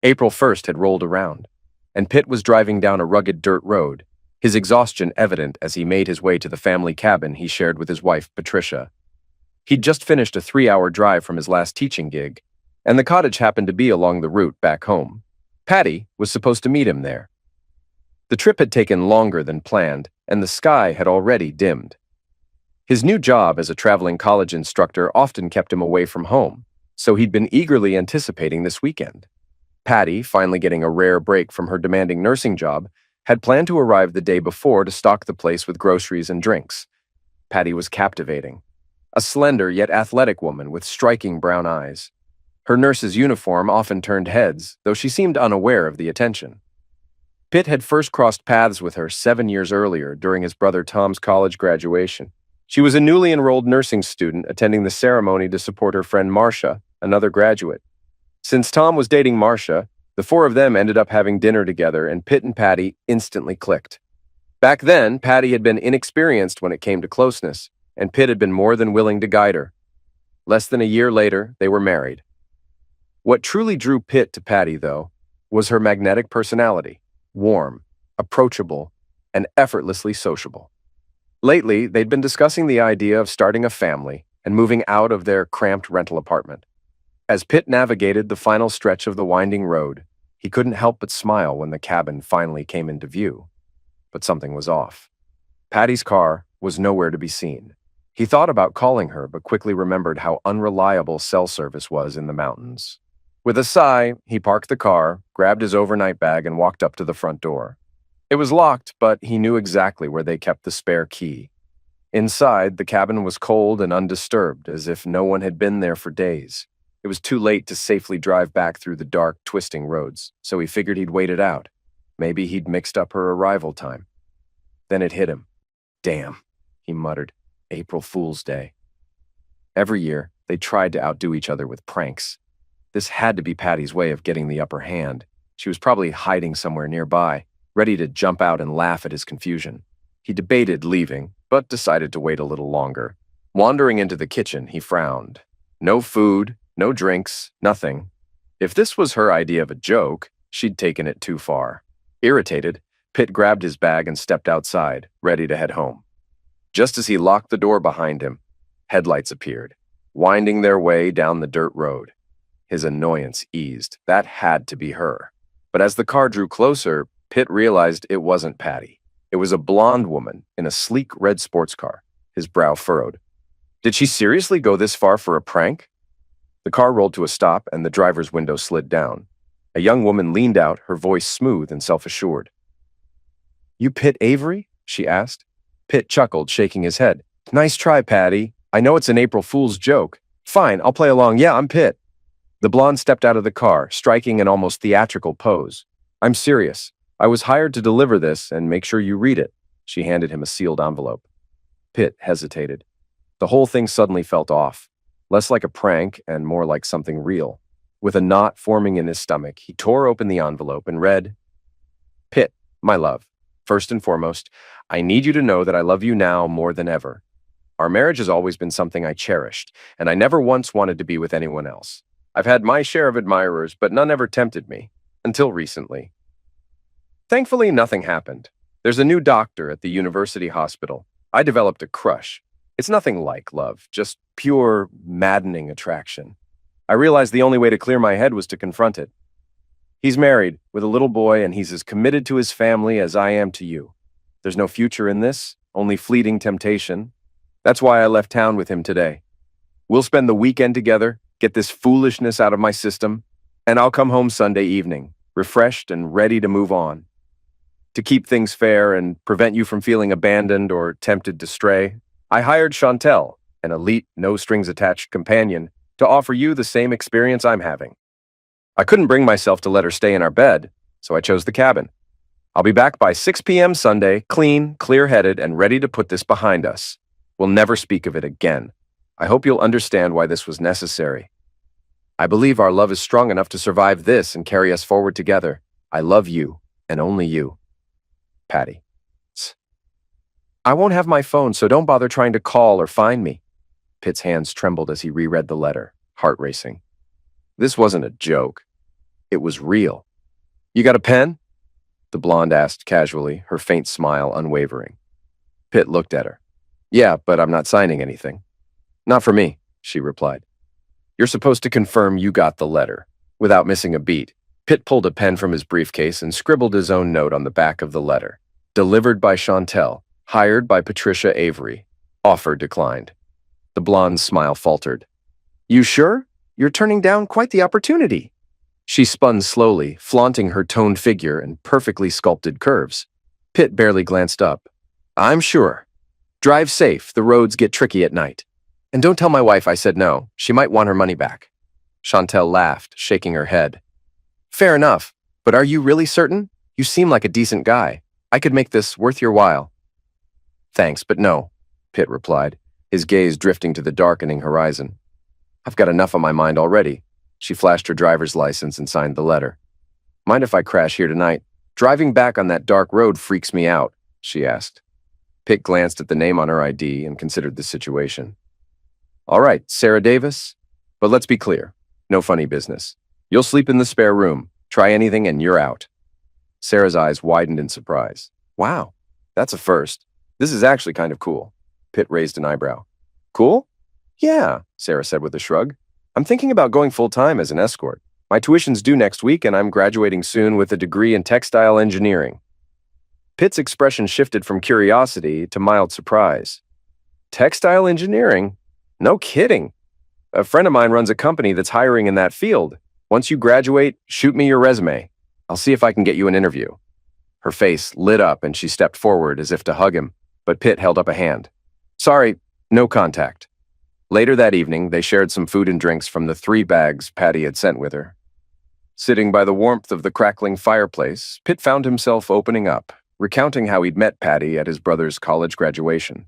April 1st had rolled around, and Pitt was driving down a rugged dirt road, his exhaustion evident as he made his way to the family cabin he shared with his wife, Patricia. He'd just finished a 3-hour drive from his last teaching gig, and the cottage happened to be along the route back home. Patty was supposed to meet him there. The trip had taken longer than planned, and the sky had already dimmed. His new job as a traveling college instructor often kept him away from home, so he'd been eagerly anticipating this weekend. Patty, finally getting a rare break from her demanding nursing job, had planned to arrive the day before to stock the place with groceries and drinks. Patty was captivating. A slender yet athletic woman with striking brown eyes. Her nurse's uniform often turned heads, though she seemed unaware of the attention. Pitt had first crossed paths with her 7 years earlier during his brother Tom's college graduation. She was a newly enrolled nursing student attending the ceremony to support her friend Marcia, another graduate. Since Tom was dating Marcia, the four of them ended up having dinner together, and Pitt and Patty instantly clicked. Back then, Patty had been inexperienced when it came to closeness, and Pitt had been more than willing to guide her. Less than a year later, they were married. What truly drew Pitt to Patty, though, was her magnetic personality, warm, approachable, and effortlessly sociable. Lately, they'd been discussing the idea of starting a family and moving out of their cramped rental apartment. As Pitt navigated the final stretch of the winding road, he couldn't help but smile when the cabin finally came into view. But something was off. Patty's car was nowhere to be seen. He thought about calling her, but quickly remembered how unreliable cell service was in the mountains. With a sigh, he parked the car, grabbed his overnight bag, and walked up to the front door. It was locked, but he knew exactly where they kept the spare key. Inside, the cabin was cold and undisturbed, as if no one had been there for days. It was too late to safely drive back through the dark, twisting roads, so he figured he'd wait it out. Maybe he'd mixed up her arrival time. Then it hit him. Damn, he muttered. April Fool's Day. Every year, they tried to outdo each other with pranks. This had to be Patty's way of getting the upper hand. She was probably hiding somewhere nearby, ready to jump out and laugh at his confusion. He debated leaving, but decided to wait a little longer. Wandering into the kitchen, he frowned. No food, no drinks, nothing. If this was her idea of a joke, she'd taken it too far. Irritated, Pitt grabbed his bag and stepped outside, ready to head home. Just as he locked the door behind him, headlights appeared, winding their way down the dirt road. His annoyance eased. That had to be her. But as the car drew closer, Pitt realized it wasn't Patty. It was a blonde woman in a sleek red sports car, his brow furrowed. Did she seriously go this far for a prank? The car rolled to a stop and the driver's window slid down. A young woman leaned out, her voice smooth and self-assured. "You Pitt Avery?" she asked. Pitt chuckled, shaking his head. "Nice try, Patty. I know it's an April Fool's joke. Fine, I'll play along. Yeah, I'm Pitt." The blonde stepped out of the car, striking an almost theatrical pose. "I'm serious. I was hired to deliver this and make sure you read it." She handed him a sealed envelope. Pitt hesitated. The whole thing suddenly felt off, less like a prank and more like something real. With a knot forming in his stomach, he tore open the envelope and read, "Pitt, my love, first and foremost, I need you to know that I love you now more than ever. Our marriage has always been something I cherished, and I never once wanted to be with anyone else. I've had my share of admirers, but none ever tempted me, until recently. Thankfully, nothing happened. There's a new doctor at the university hospital. I developed a crush. It's nothing like love, just pure, maddening attraction. I realized the only way to clear my head was to confront it. He's married, with a little boy, and he's as committed to his family as I am to you. There's no future in this, only fleeting temptation. That's why I left town with him today. We'll spend the weekend together, get this foolishness out of my system, and I'll come home Sunday evening, refreshed and ready to move on. To keep things fair and prevent you from feeling abandoned or tempted to stray, I hired Chantel, an elite, no-strings-attached companion, to offer you the same experience I'm having. I couldn't bring myself to let her stay in our bed, so I chose the cabin. I'll be back by 6 p.m. Sunday, clean, clear-headed, and ready to put this behind us. We'll never speak of it again. I hope you'll understand why this was necessary. I believe our love is strong enough to survive this and carry us forward together. I love you, and only you. Patty. I won't have my phone, so don't bother trying to call or find me. Pitt's hands trembled as he reread the letter, heart racing. This wasn't a joke. It was real. You got a pen? The blonde asked casually, her faint smile unwavering. Pitt looked at her. Yeah, but I'm not signing anything. Not for me, she replied. You're supposed to confirm you got the letter. Without missing a beat, Pitt pulled a pen from his briefcase and scribbled his own note on the back of the letter. Delivered by Chantel, hired by Patricia Avery. Offer declined. The blonde's smile faltered. You sure? You're turning down quite the opportunity. She spun slowly, flaunting her toned figure and perfectly sculpted curves. Pitt barely glanced up. I'm sure. Drive safe, the roads get tricky at night. And don't tell my wife I said no, she might want her money back. Chantel laughed, shaking her head. Fair enough, but are you really certain? You seem like a decent guy. I could make this worth your while. Thanks, but no, Pitt replied, his gaze drifting to the darkening horizon. I've got enough on my mind already. She flashed her driver's license and signed the letter. Mind if I crash here tonight? Driving back on that dark road freaks me out, she asked. Pitt glanced at the name on her ID and considered the situation. All right, Sarah Davis. But let's be clear. No funny business. You'll sleep in the spare room. Try anything and you're out. Sarah's eyes widened in surprise. Wow, that's a first. This is actually kind of cool. Pitt raised an eyebrow. Cool? Yeah, Sarah said with a shrug. I'm thinking about going full-time as an escort. My tuition's due next week and I'm graduating soon with a degree in textile engineering. Pitt's expression shifted from curiosity to mild surprise. Textile engineering? No kidding. A friend of mine runs a company that's hiring in that field. Once you graduate, shoot me your resume. I'll see if I can get you an interview. Her face lit up and she stepped forward as if to hug him, but Pitt held up a hand. Sorry, no contact. Later that evening, they shared some food and drinks from the 3 bags Patty had sent with her. Sitting by the warmth of the crackling fireplace, Pitt found himself opening up, recounting how he'd met Patty at his brother's college graduation.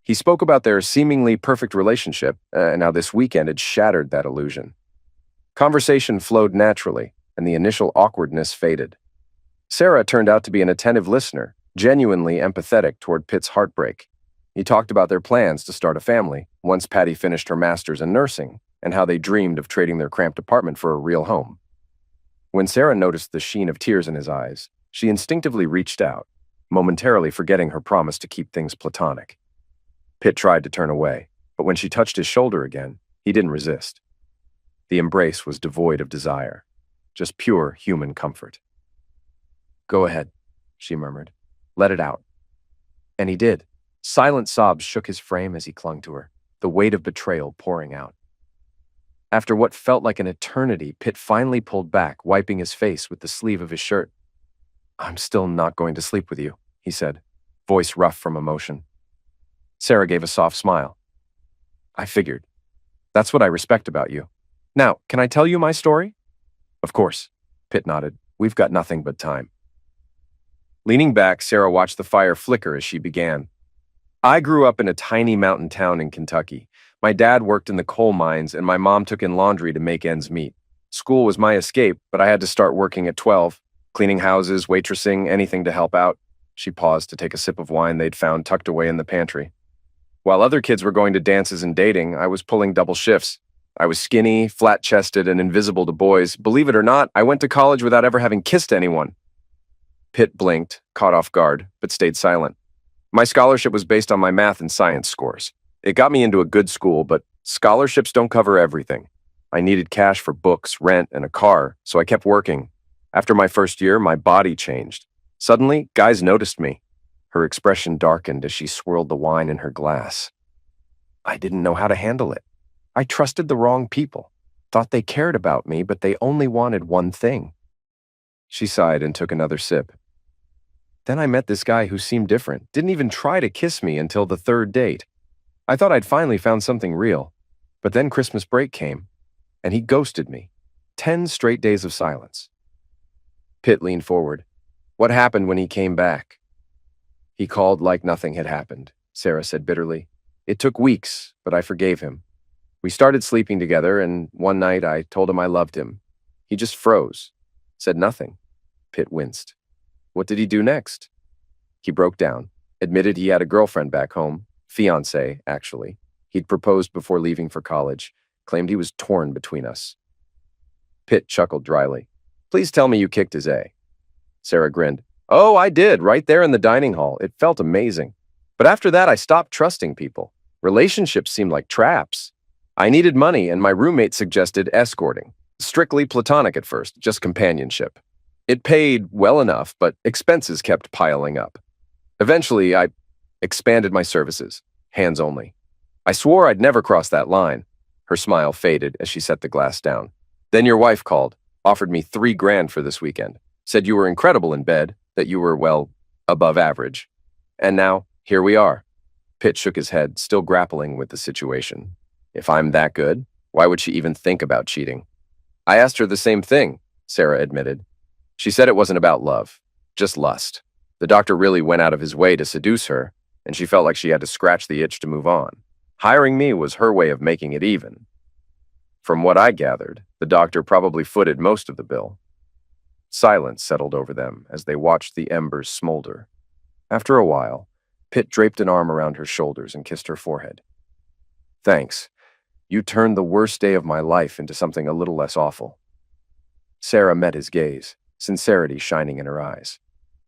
He spoke about their seemingly perfect relationship and how this weekend had shattered that illusion. Conversation flowed naturally, and the initial awkwardness faded. Sarah turned out to be an attentive listener, genuinely empathetic toward Pitt's heartbreak. He talked about their plans to start a family once Patty finished her master's in nursing, and how they dreamed of trading their cramped apartment for a real home. When Sarah noticed the sheen of tears in his eyes, she instinctively reached out, momentarily forgetting her promise to keep things platonic. Pitt tried to turn away, but when she touched his shoulder again, he didn't resist. The embrace was devoid of desire, just pure human comfort. Go ahead, she murmured. Let it out. And he did. Silent sobs shook his frame as he clung to her, the weight of betrayal pouring out. After what felt like an eternity, Pitt finally pulled back, wiping his face with the sleeve of his shirt. I'm still not going to sleep with you, he said, voice rough from emotion. Sarah gave a soft smile. I figured. That's what I respect about you. Now, can I tell you my story? Of course, Pitt nodded. We've got nothing but time. Leaning back, Sarah watched the fire flicker as she began. I grew up in a tiny mountain town in Kentucky. My dad worked in the coal mines and my mom took in laundry to make ends meet. School was my escape, but I had to start working at 12, cleaning houses, waitressing, anything to help out. She paused to take a sip of wine they'd found tucked away in the pantry. While other kids were going to dances and dating, I was pulling double shifts. I was skinny, flat-chested, and invisible to boys. Believe it or not, I went to college without ever having kissed anyone. Pitt blinked, caught off guard, but stayed silent. My scholarship was based on my math and science scores. It got me into a good school, but scholarships don't cover everything. I needed cash for books, rent, and a car, so I kept working. After my first year, my body changed. Suddenly, guys noticed me. Her expression darkened as she swirled the wine in her glass. I didn't know how to handle it. I trusted the wrong people, thought they cared about me, but they only wanted one thing. She sighed and took another sip. Then I met this guy who seemed different, didn't even try to kiss me until the 3rd date. I thought I'd finally found something real, but then Christmas break came, and he ghosted me. 10 straight days of silence. Pitt leaned forward. What happened when he came back? He called like nothing had happened, Sarah said bitterly. It took weeks, but I forgave him. We started sleeping together, and one night I told him I loved him. He just froze, said nothing. Pitt winced. What did he do next? He broke down, admitted he had a girlfriend back home, fiancé, actually. He'd proposed before leaving for college, claimed he was torn between us. Pitt chuckled dryly. Please tell me you kicked his A. Sarah grinned. Oh, I did, right there in the dining hall. It felt amazing. But after that, I stopped trusting people. Relationships seemed like traps. I needed money, and my roommate suggested escorting. Strictly platonic at first, just companionship. It paid well enough, but expenses kept piling up. Eventually, I expanded my services, hands only. I swore I'd never cross that line. Her smile faded as she set the glass down. Then your wife called, offered me $3,000 for this weekend. Said you were incredible in bed, that you were, well, above average. And now, here we are. Pitt shook his head, still grappling with the situation. If I'm that good, why would she even think about cheating? I asked her the same thing, Sarah admitted. She said it wasn't about love, just lust. The doctor really went out of his way to seduce her, and she felt like she had to scratch the itch to move on. Hiring me was her way of making it even. From what I gathered, the doctor probably footed most of the bill. Silence settled over them as they watched the embers smolder. After a while, Pitt draped an arm around her shoulders and kissed her forehead. Thanks. You turned the worst day of my life into something a little less awful. Sarah met his gaze, sincerity shining in her eyes.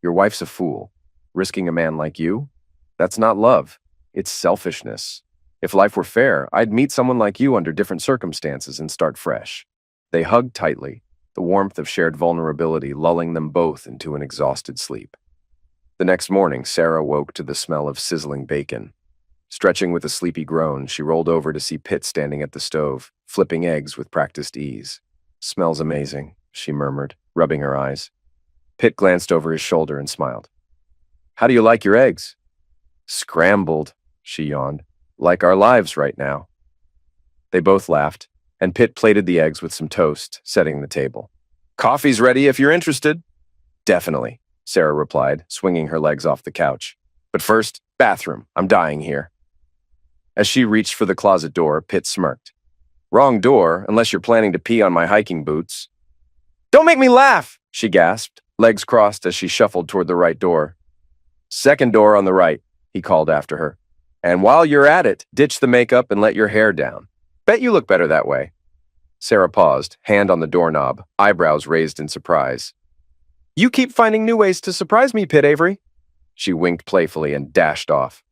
Your wife's a fool. Risking a man like you? That's not love. It's selfishness. If life were fair, I'd meet someone like you under different circumstances and start fresh. They hugged tightly, the warmth of shared vulnerability lulling them both into an exhausted sleep. The next morning, Sarah woke to the smell of sizzling bacon. Stretching with a sleepy groan, she rolled over to see Pitt standing at the stove, flipping eggs with practiced ease. Smells amazing, she murmured, rubbing her eyes. Pitt glanced over his shoulder and smiled. How do you like your eggs? Scrambled, she yawned. Like our lives right now. They both laughed, and Pitt plated the eggs with some toast, setting the table. Coffee's ready if you're interested. Definitely, Sarah replied, swinging her legs off the couch. But first, bathroom. I'm dying here. As she reached for the closet door, Pitt smirked. Wrong door, unless you're planning to pee on my hiking boots. Don't make me laugh, she gasped, legs crossed as she shuffled toward the right door. Second door on the right, he called after her. And while you're at it, ditch the makeup and let your hair down. Bet you look better that way. Sarah paused, hand on the doorknob, eyebrows raised in surprise. You keep finding new ways to surprise me, Pitt Avery. She winked playfully and dashed off.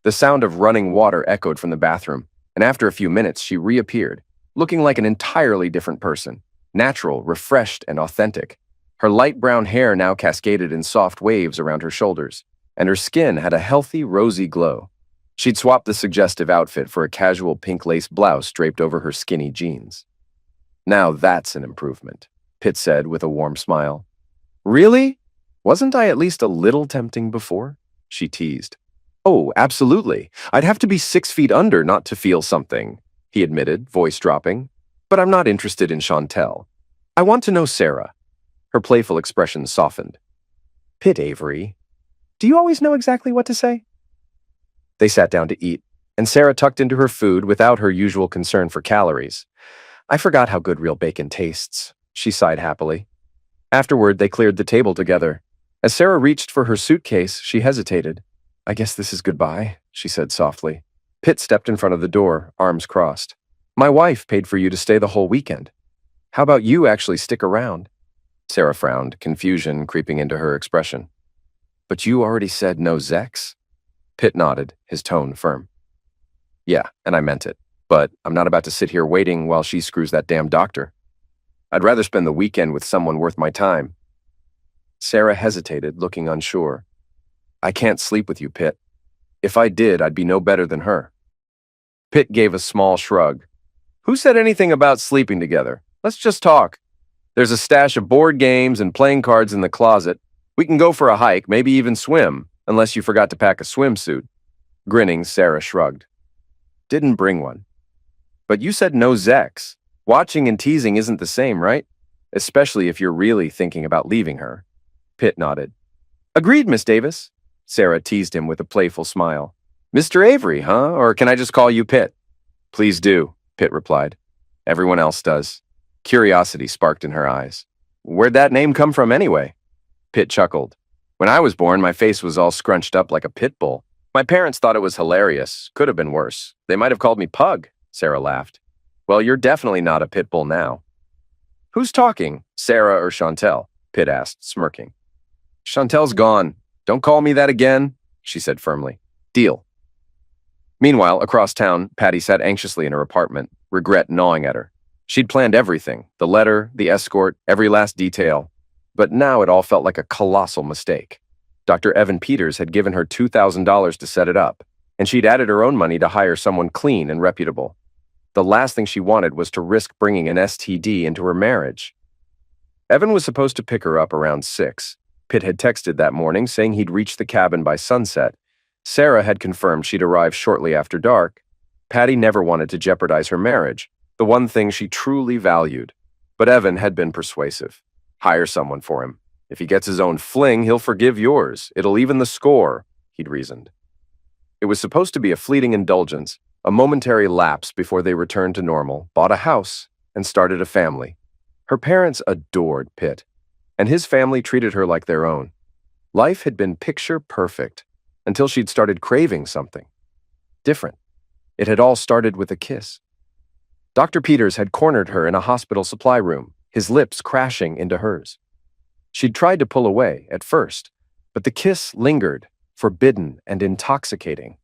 The sound of running water echoed from the bathroom, and after a few minutes she reappeared, looking like an entirely different person, natural, refreshed, and authentic. Her light brown hair now cascaded in soft waves around her shoulders, and her skin had a healthy, rosy glow. She'd swapped the suggestive outfit for a casual pink lace blouse draped over her skinny jeans. Now that's an improvement, Pitt said with a warm smile. Really? Wasn't I at least a little tempting before? She teased. Oh, absolutely. I'd have to be 6 feet under not to feel something, he admitted, voice dropping. But I'm not interested in Chantel. I want to know Sarah. Her playful expression softened. Pitt Avery, do you always know exactly what to say? They sat down to eat, and Sarah tucked into her food without her usual concern for calories. I forgot how good real bacon tastes, she sighed happily. Afterward, they cleared the table together. As Sarah reached for her suitcase, she hesitated. I guess this is goodbye, she said softly. Pitt stepped in front of the door, arms crossed. My wife paid for you to stay the whole weekend. How about you actually stick around? Sarah frowned, confusion creeping into her expression. But you already said no Zex? Pitt nodded, his tone firm. Yeah, and I meant it. But I'm not about to sit here waiting while she screws that damn doctor. I'd rather spend the weekend with someone worth my time. Sarah hesitated, looking unsure. I can't sleep with you, Pitt. If I did, I'd be no better than her. Pitt gave a small shrug. Who said anything about sleeping together? Let's just talk. There's a stash of board games and playing cards in the closet. We can go for a hike, maybe even swim, unless you forgot to pack a swimsuit. Grinning, Sarah shrugged. Didn't bring one. But you said no Zex. Watching and teasing isn't the same, right? Especially if you're really thinking about leaving her. Pitt nodded. Agreed, Miss Davis. Sarah teased him with a playful smile. Mr. Avery, huh? Or can I just call you Pitt? Please do, Pitt replied. Everyone else does. Curiosity sparked in her eyes. Where'd that name come from anyway? Pitt chuckled. When I was born, my face was all scrunched up like a pit bull. My parents thought it was hilarious. Could have been worse. They might have called me Pug, Sarah laughed. Well, you're definitely not a pit bull now. Who's talking, Sarah or Chantel? Pitt asked, smirking. Chantel's gone. Don't call me that again, she said firmly. Deal. Meanwhile, across town, Patty sat anxiously in her apartment, regret gnawing at her. She'd planned everything, the letter, the escort, every last detail. But now it all felt like a colossal mistake. Dr. Evan Peters had given her $2,000 to set it up, and she'd added her own money to hire someone clean and reputable. The last thing she wanted was to risk bringing an STD into her marriage. Evan was supposed to pick her up around 6. Pitt had texted that morning saying he'd reach the cabin by sunset. Sarah had confirmed she'd arrive shortly after dark. Patty never wanted to jeopardize her marriage, the one thing she truly valued. But Evan had been persuasive. Hire someone for him. If he gets his own fling, he'll forgive yours. It'll even the score, he'd reasoned. It was supposed to be a fleeting indulgence, a momentary lapse before they returned to normal, bought a house, and started a family. Her parents adored Pitt, and his family treated her like their own. Life had been picture perfect until she'd started craving something different. It had all started with a kiss. Dr. Peters had cornered her in a hospital supply room, his lips crashing into hers. She'd tried to pull away at first, but the kiss lingered, forbidden and intoxicating.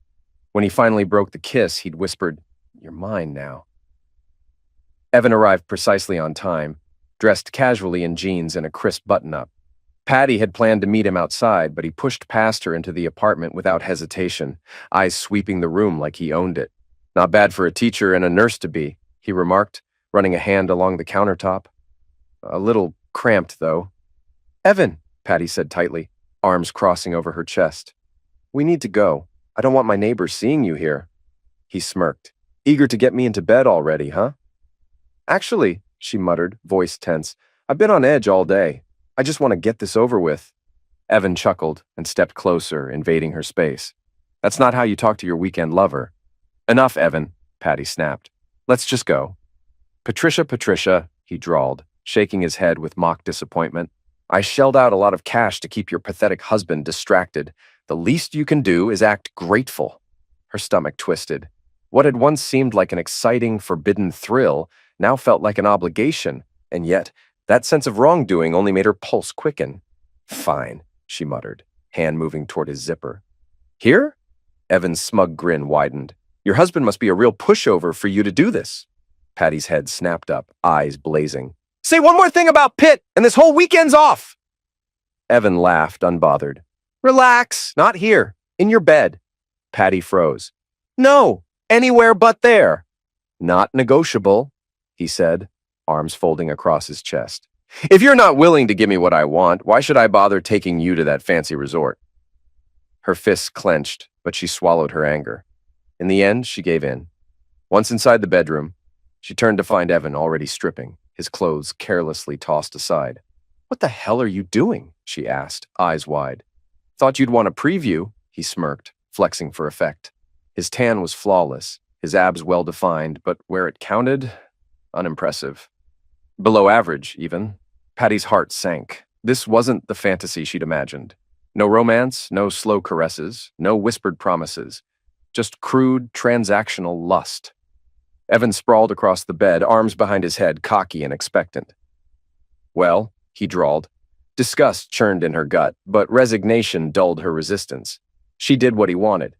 When he finally broke the kiss, he'd whispered, "You're mine now." Evan arrived precisely on time, dressed casually in jeans and a crisp button-up. Patty had planned to meet him outside, but he pushed past her into the apartment without hesitation, eyes sweeping the room like he owned it. "Not bad for a teacher and a nurse to be," he remarked, running a hand along the countertop. "A little cramped, though." "Evan," Patty said tightly, arms crossing over her chest. "We need to go. I don't want my neighbors seeing you here." He smirked. "Eager to get me into bed already, huh?" "Actually," she muttered, voice tense, "I've been on edge all day. I just want to get this over with." Evan chuckled and stepped closer, invading her space. "That's not how you talk to your weekend lover." "Enough, Evan," Patty snapped. "Let's just go." Patricia, he drawled, shaking his head with mock disappointment. "I shelled out a lot of cash to keep your pathetic husband distracted. The least you can do is act grateful." Her stomach twisted. What had once seemed like an exciting, forbidden thrill now felt like an obligation, and yet that sense of wrongdoing only made her pulse quicken. "Fine," she muttered, hand moving toward his zipper. "Here?" Evan's smug grin widened. "Your husband must be a real pushover for you to do this." Patty's head snapped up, eyes blazing. "Say one more thing about Pitt, and this whole weekend's off!" Evan laughed, unbothered. "Relax, not here, in your bed." Patty froze. "No, anywhere but there." "Not negotiable," he said, arms folding across his chest. "If you're not willing to give me what I want, why should I bother taking you to that fancy resort?" Her fists clenched, but she swallowed her anger. In the end, she gave in. Once inside the bedroom, she turned to find Evan already stripping, his clothes carelessly tossed aside. "What the hell are you doing?" she asked, eyes wide. "Thought you'd want a preview," he smirked, flexing for effect. His tan was flawless, his abs well-defined, but where it counted, unimpressive. Below average, even. Patty's heart sank. This wasn't the fantasy she'd imagined. No romance, no slow caresses, no whispered promises. Just crude, transactional lust. Evan sprawled across the bed, arms behind his head, cocky and expectant. "Well," he drawled. Disgust churned in her gut, but resignation dulled her resistance. She did what he wanted.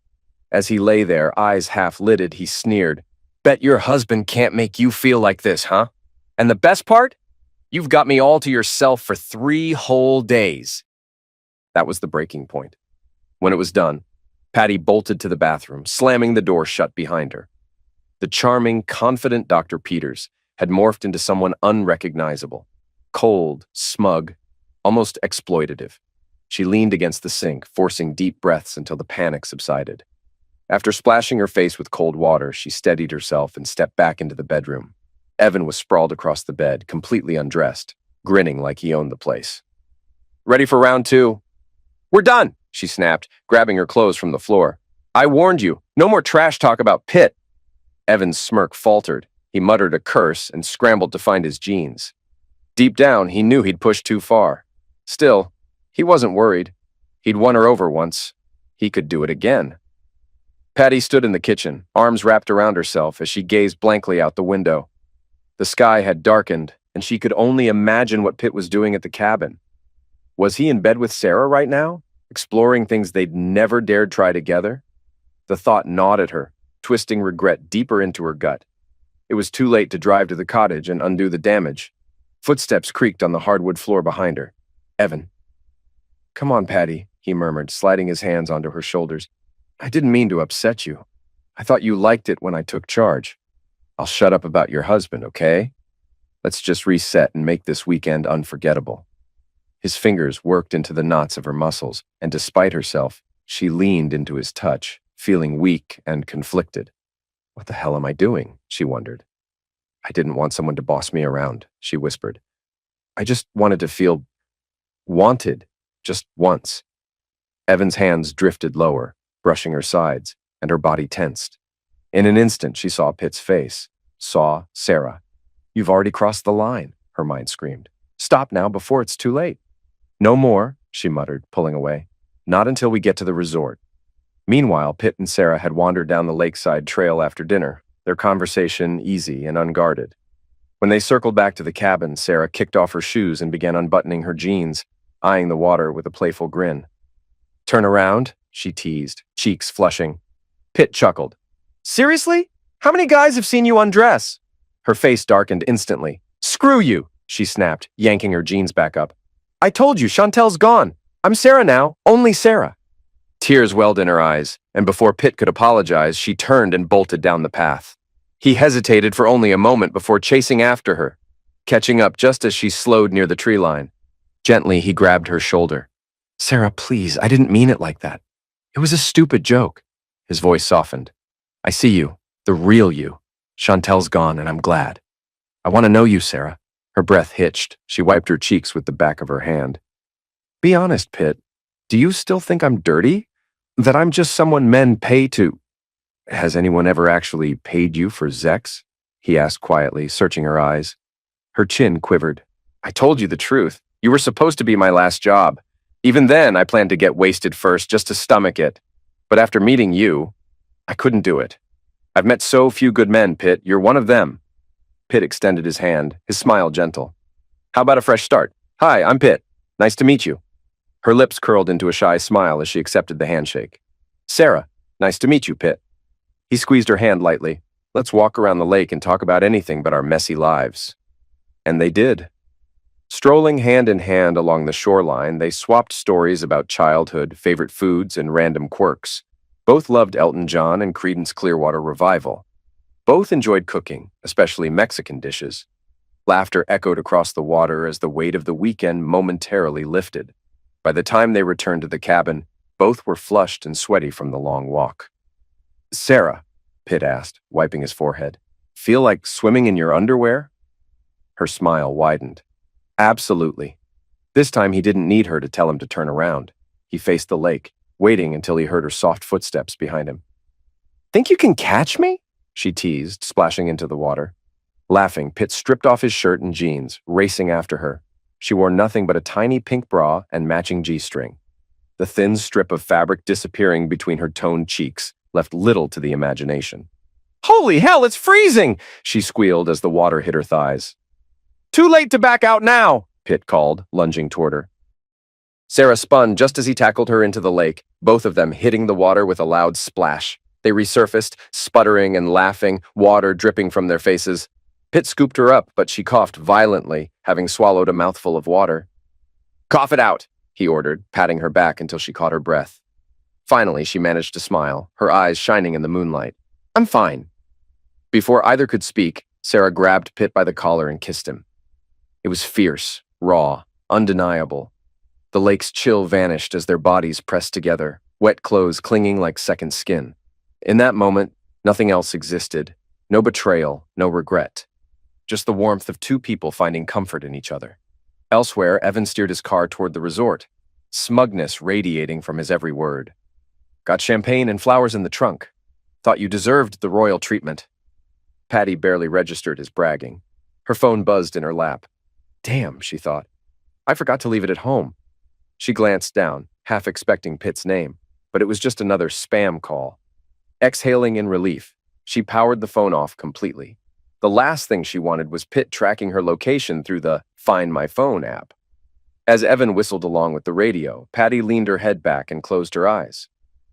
As he lay there, eyes half-lidded, he sneered, "Bet your husband can't make you feel like this, huh? And the best part? You've got me all to yourself for 3 whole days." That was the breaking point. When it was done, Patty bolted to the bathroom, slamming the door shut behind her. The charming, confident Dr. Peters had morphed into someone unrecognizable. Cold, smug, almost exploitative. She leaned against the sink, forcing deep breaths until the panic subsided. After splashing her face with cold water, she steadied herself and stepped back into the bedroom. Evan was sprawled across the bed, completely undressed, grinning like he owned the place. "Ready for round 2? "We're done," she snapped, grabbing her clothes from the floor. "I warned you. No more trash talk about Pitt." Evan's smirk faltered. He muttered a curse and scrambled to find his jeans. Deep down, he knew he'd pushed too far. Still, he wasn't worried. He'd won her over once. He could do it again. Patty stood in the kitchen, arms wrapped around herself as she gazed blankly out the window. The sky had darkened, and she could only imagine what Pitt was doing at the cabin. Was he in bed with Sarah right now, exploring things they'd never dared try together? The thought gnawed at her, twisting regret deeper into her gut. It was too late to drive to the cottage and undo the damage. Footsteps creaked on the hardwood floor behind her. Evan. "Come on, Patty," he murmured, sliding his hands onto her shoulders. "I didn't mean to upset you. I thought you liked it when I took charge. I'll shut up about your husband, okay? Let's just reset and make this weekend unforgettable." His fingers worked into the knots of her muscles, and despite herself, she leaned into his touch, feeling weak and conflicted. "What the hell am I doing?" she wondered. "I didn't want someone to boss me around," she whispered. "I just wanted to feel wanted, just once." Evan's hands drifted lower, brushing her sides, and her body tensed. In an instant, she saw Pitt's face, saw Sarah. "You've already crossed the line," her mind screamed. "Stop now before it's too late." "No more," she muttered, pulling away. "Not until we get to the resort." Meanwhile, Pitt and Sarah had wandered down the lakeside trail after dinner, their conversation easy and unguarded. When they circled back to the cabin, Sarah kicked off her shoes and began unbuttoning her jeans, eyeing the water with a playful grin. "Turn around," she teased, cheeks flushing. Pitt chuckled. "Seriously? How many guys have seen you undress?" Her face darkened instantly. "Screw you," she snapped, yanking her jeans back up. "I told you, Chantel's gone. I'm Sarah now, only Sarah." Tears welled in her eyes, and before Pitt could apologize, she turned and bolted down the path. He hesitated for only a moment before chasing after her, catching up just as she slowed near the tree line. Gently, he grabbed her shoulder. "Sarah, please, I didn't mean it like that. It was a stupid joke." His voice softened. "I see you, the real you. Chantel's gone, and I'm glad. I want to know you, Sarah." Her breath hitched. She wiped her cheeks with the back of her hand. "Be honest, Pitt. Do you still think I'm dirty? That I'm just someone men pay to—" "Has anyone ever actually paid you for Zex?" he asked quietly, searching her eyes. Her chin quivered. "I told you the truth. You were supposed to be my last job. Even then, I planned to get wasted first just to stomach it. But after meeting you, I couldn't do it. I've met so few good men, Pitt. You're one of them." Pitt extended his hand, his smile gentle. "How about a fresh start? Hi, I'm Pitt. Nice to meet you." Her lips curled into a shy smile as she accepted the handshake. "Sarah, nice to meet you, Pitt." He squeezed her hand lightly. "Let's walk around the lake and talk about anything but our messy lives." And they did. Strolling hand in hand along the shoreline, they swapped stories about childhood, favorite foods, and random quirks. Both loved Elton John and Creedence Clearwater Revival. Both enjoyed cooking, especially Mexican dishes. Laughter echoed across the water as the weight of the weekend momentarily lifted. By the time they returned to the cabin, both were flushed and sweaty from the long walk. "Sarah," Pitt asked, wiping his forehead, "feel like swimming in your underwear?" Her smile widened. "Absolutely." This time he didn't need her to tell him to turn around. He faced the lake, waiting until he heard her soft footsteps behind him. "Think you can catch me?" she teased, splashing into the water. Laughing, Pitt stripped off his shirt and jeans, racing after her. She wore nothing but a tiny pink bra and matching G-string. The thin strip of fabric disappearing between her toned cheeks left little to the imagination. "Holy hell, it's freezing!" she squealed as the water hit her thighs. "Too late to back out now," Pitt called, lunging toward her. Sarah spun just as he tackled her into the lake, both of them hitting the water with a loud splash. They resurfaced, sputtering and laughing, water dripping from their faces. Pitt scooped her up, but she coughed violently, having swallowed a mouthful of water. "Cough it out," he ordered, patting her back until she caught her breath. Finally, she managed to smile, her eyes shining in the moonlight. "I'm fine." Before either could speak, Sarah grabbed Pitt by the collar and kissed him. It was fierce, raw, undeniable. The lake's chill vanished as their bodies pressed together, wet clothes clinging like second skin. In that moment, nothing else existed. No betrayal, no regret. Just the warmth of two people finding comfort in each other. Elsewhere, Evan steered his car toward the resort, smugness radiating from his every word. "Got champagne and flowers in the trunk. Thought you deserved the royal treatment." Patty barely registered his bragging. Her phone buzzed in her lap. Damn, she thought. I forgot to leave it at home. She glanced down, half expecting Pitt's name, but it was just another spam call. Exhaling in relief, she powered the phone off completely. The last thing she wanted was Pitt tracking her location through the Find My Phone app. As Evan whistled along with the radio, Patty leaned her head back and closed her eyes.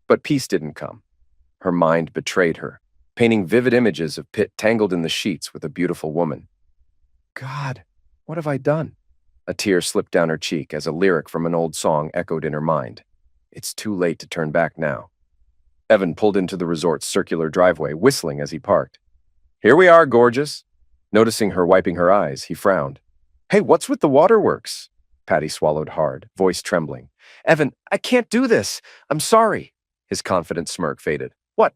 But peace didn't come. Her mind betrayed her, painting vivid images of Pitt tangled in the sheets with a beautiful woman. God, what have I done? A tear slipped down her cheek as a lyric from an old song echoed in her mind. It's too late to turn back now. Evan pulled into the resort's circular driveway, whistling as he parked. Here we are, gorgeous. Noticing her wiping her eyes, he frowned. Hey, what's with the waterworks? Patty swallowed hard, voice trembling. Evan, I can't do this. I'm sorry. His confident smirk faded. What?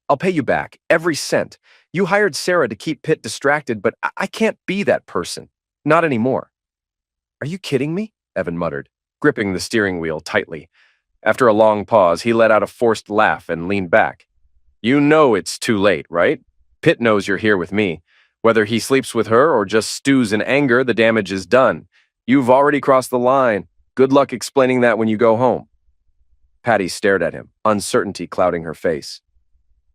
I'll pay you back, every cent. You hired Sarah to keep Pitt distracted, but I can't be that person. Not anymore. Are you kidding me? Evan muttered, gripping the steering wheel tightly. After a long pause, he let out a forced laugh and leaned back. You know it's too late, right? Pitt knows you're here with me. Whether he sleeps with her or just stews in anger, the damage is done. You've already crossed the line. Good luck explaining that when you go home. Patty stared at him, uncertainty clouding her face.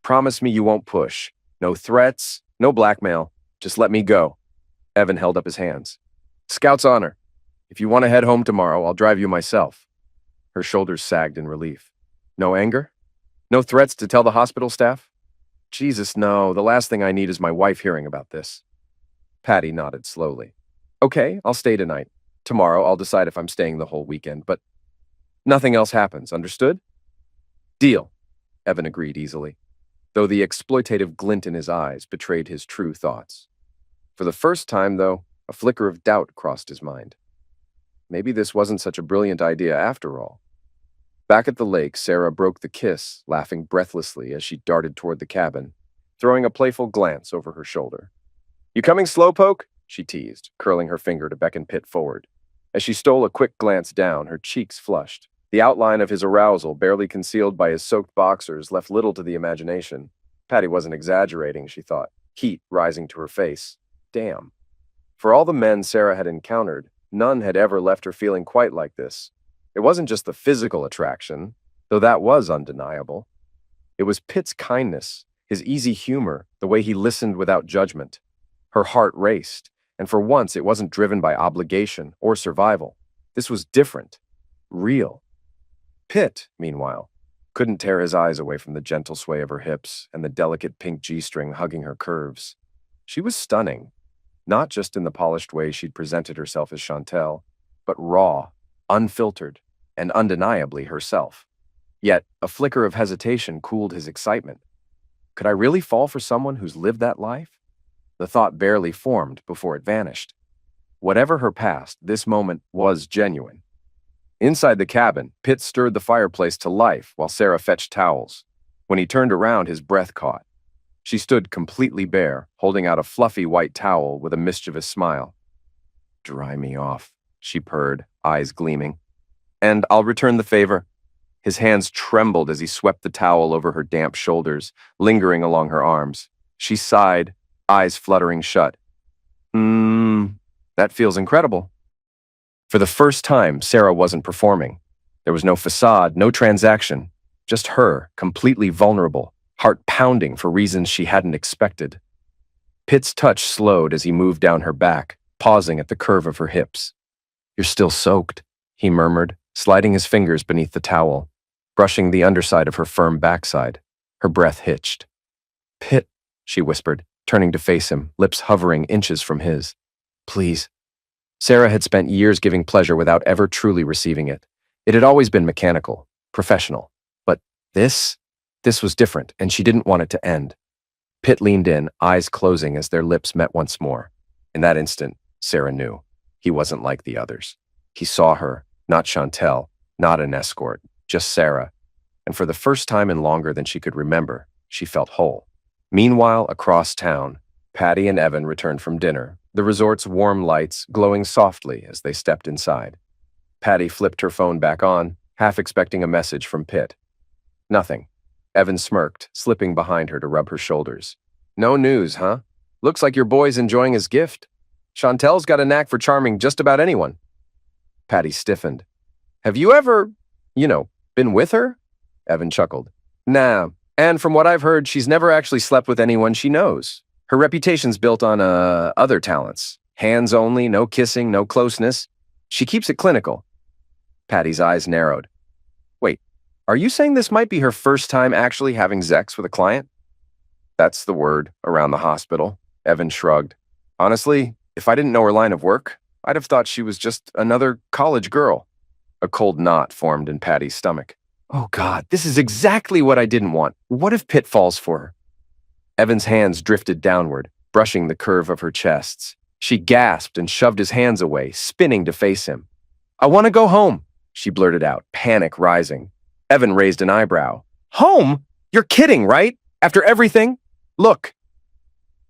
Promise me you won't push. No threats, no blackmail. Just let me go. Evan held up his hands. Scout's honor. If you want to head home tomorrow, I'll drive you myself. Her shoulders sagged in relief. No anger? No threats to tell the hospital staff? Jesus, no. The last thing I need is my wife hearing about this. Patty nodded slowly. Okay, I'll stay tonight. Tomorrow, I'll decide if I'm staying the whole weekend, but nothing else happens, understood? Deal, Evan agreed easily, though the exploitative glint in his eyes betrayed his true thoughts. For the first time, though, a flicker of doubt crossed his mind. Maybe this wasn't such a brilliant idea after all. Back at the lake, Sarah broke the kiss, laughing breathlessly as she darted toward the cabin, throwing a playful glance over her shoulder. You coming, slowpoke? She teased, curling her finger to beckon Pitt forward. As she stole a quick glance down, her cheeks flushed. The outline of his arousal, barely concealed by his soaked boxers, left little to the imagination. Patty wasn't exaggerating, she thought, heat rising to her face. Damn. For all the men Sarah had encountered, none had ever left her feeling quite like this. It wasn't just the physical attraction, though that was undeniable. It was Pitt's kindness, his easy humor, the way he listened without judgment. Her heart raced, and for once it wasn't driven by obligation or survival. This was different, real. Pitt, meanwhile, couldn't tear his eyes away from the gentle sway of her hips and the delicate pink G-string hugging her curves. She was stunning, not just in the polished way she'd presented herself as Chantel, but raw, unfiltered, and undeniably herself. Yet, a flicker of hesitation cooled his excitement. Could I really fall for someone who's lived that life? The thought barely formed before it vanished. Whatever her past, this moment was genuine. Inside the cabin, Pitt stirred the fireplace to life while Sarah fetched towels. When he turned around, his breath caught. She stood completely bare, holding out a fluffy white towel with a mischievous smile. Dry me off, she purred, eyes gleaming. And I'll return the favor. His hands trembled as he swept the towel over her damp shoulders, lingering along her arms. She sighed, eyes fluttering shut. That feels incredible. For the first time, Sarah wasn't performing. There was no facade, no transaction, just her, completely vulnerable, heart pounding for reasons she hadn't expected. Pitt's touch slowed as he moved down her back, pausing at the curve of her hips. You're still soaked, he murmured, sliding his fingers beneath the towel, brushing the underside of her firm backside. Her breath hitched. Pitt, she whispered, turning to face him, lips hovering inches from his. Please. Sarah had spent years giving pleasure without ever truly receiving it. It had always been mechanical, professional. But this was different, and she didn't want it to end. Pitt leaned in, eyes closing as their lips met once more. In that instant, Sarah knew. He wasn't like the others. He saw her, not Chantel, not an escort, just Sarah. And for the first time in longer than she could remember, she felt whole. Meanwhile, across town, Patty and Evan returned from dinner, the resort's warm lights glowing softly as they stepped inside. Patty flipped her phone back on, half expecting a message from Pitt. Nothing. Evan smirked, slipping behind her to rub her shoulders. No news, huh? Looks like your boy's enjoying his gift. Chantel's got a knack for charming just about anyone. Patty stiffened. Have you ever, been with her? Evan chuckled. Nah, and from what I've heard, she's never actually slept with anyone she knows. Her reputation's built on other talents. Hands only, no kissing, no closeness. She keeps it clinical. Patty's eyes narrowed. Wait, are you saying this might be her first time actually having sex with a client? That's the word around the hospital. Evan shrugged. Honestly, if I didn't know her line of work, I'd have thought she was just another college girl. A cold knot formed in Patty's stomach. Oh God, this is exactly what I didn't want. What if Pitt falls for her? Evan's hands drifted downward, brushing the curve of her chest. She gasped and shoved his hands away, spinning to face him. I want to go home, she blurted out, panic rising. Evan raised an eyebrow. Home? You're kidding, right? After everything? Look.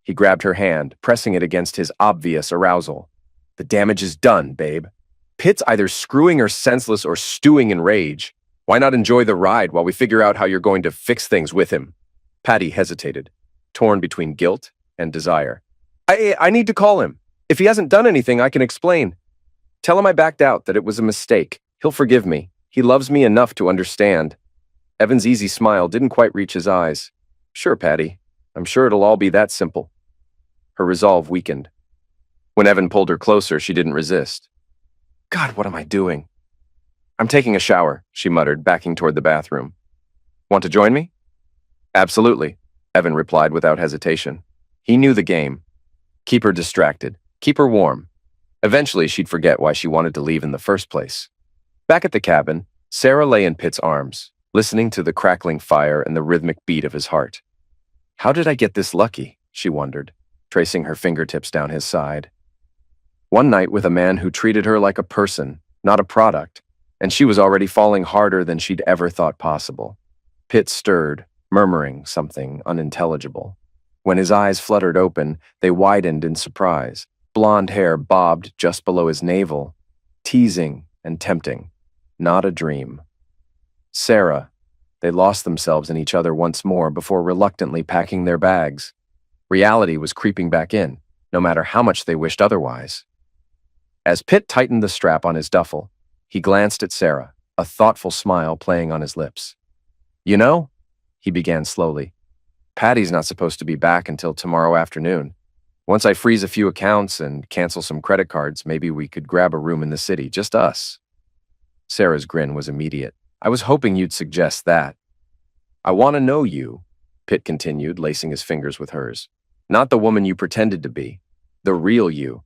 He grabbed her hand, pressing it against his obvious arousal. The damage is done, babe. Pitt's either screwing her senseless or stewing in rage. Why not enjoy the ride while we figure out how you're going to fix things with him? Patty hesitated, torn between guilt and desire. I need to call him. If he hasn't done anything, I can explain. Tell him I backed out, that it was a mistake. He'll forgive me. He loves me enough to understand. Evan's easy smile didn't quite reach his eyes. Sure, Patty. I'm sure it'll all be that simple. Her resolve weakened. When Evan pulled her closer, she didn't resist. God, what am I doing? I'm taking a shower, she muttered, backing toward the bathroom. Want to join me? Absolutely, Evan replied without hesitation. He knew the game. Keep her distracted. Keep her warm. Eventually, she'd forget why she wanted to leave in the first place. Back at the cabin, Sarah lay in Pitt's arms, listening to the crackling fire and the rhythmic beat of his heart. How did I get this lucky? She wondered, tracing her fingertips down his side. One night with a man who treated her like a person, not a product, and she was already falling harder than she'd ever thought possible. Pitt stirred, murmuring something unintelligible. When his eyes fluttered open, they widened in surprise. Blonde hair bobbed just below his navel, teasing and tempting. Not a dream. Sarah. They lost themselves in each other once more before reluctantly packing their bags. Reality was creeping back in, no matter how much they wished otherwise. As Pitt tightened the strap on his duffel, he glanced at Sarah, a thoughtful smile playing on his lips. You know, he began slowly, Patty's not supposed to be back until tomorrow afternoon. Once I freeze a few accounts and cancel some credit cards, maybe we could grab a room in the city, just us. Sarah's grin was immediate. I was hoping you'd suggest that. I want to know you, Pitt continued, lacing his fingers with hers. Not the woman you pretended to be. The real you.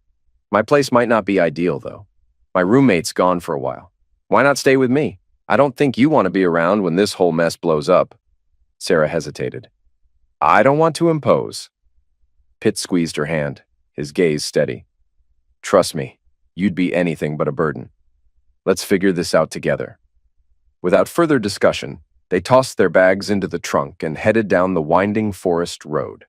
My place might not be ideal, though. My roommate's gone for a while. Why not stay with me? I don't think you want to be around when this whole mess blows up. Sarah hesitated. I don't want to impose. Pitt squeezed her hand, his gaze steady. Trust me, you'd be anything but a burden. Let's figure this out together. Without further discussion, they tossed their bags into the trunk and headed down the winding forest road.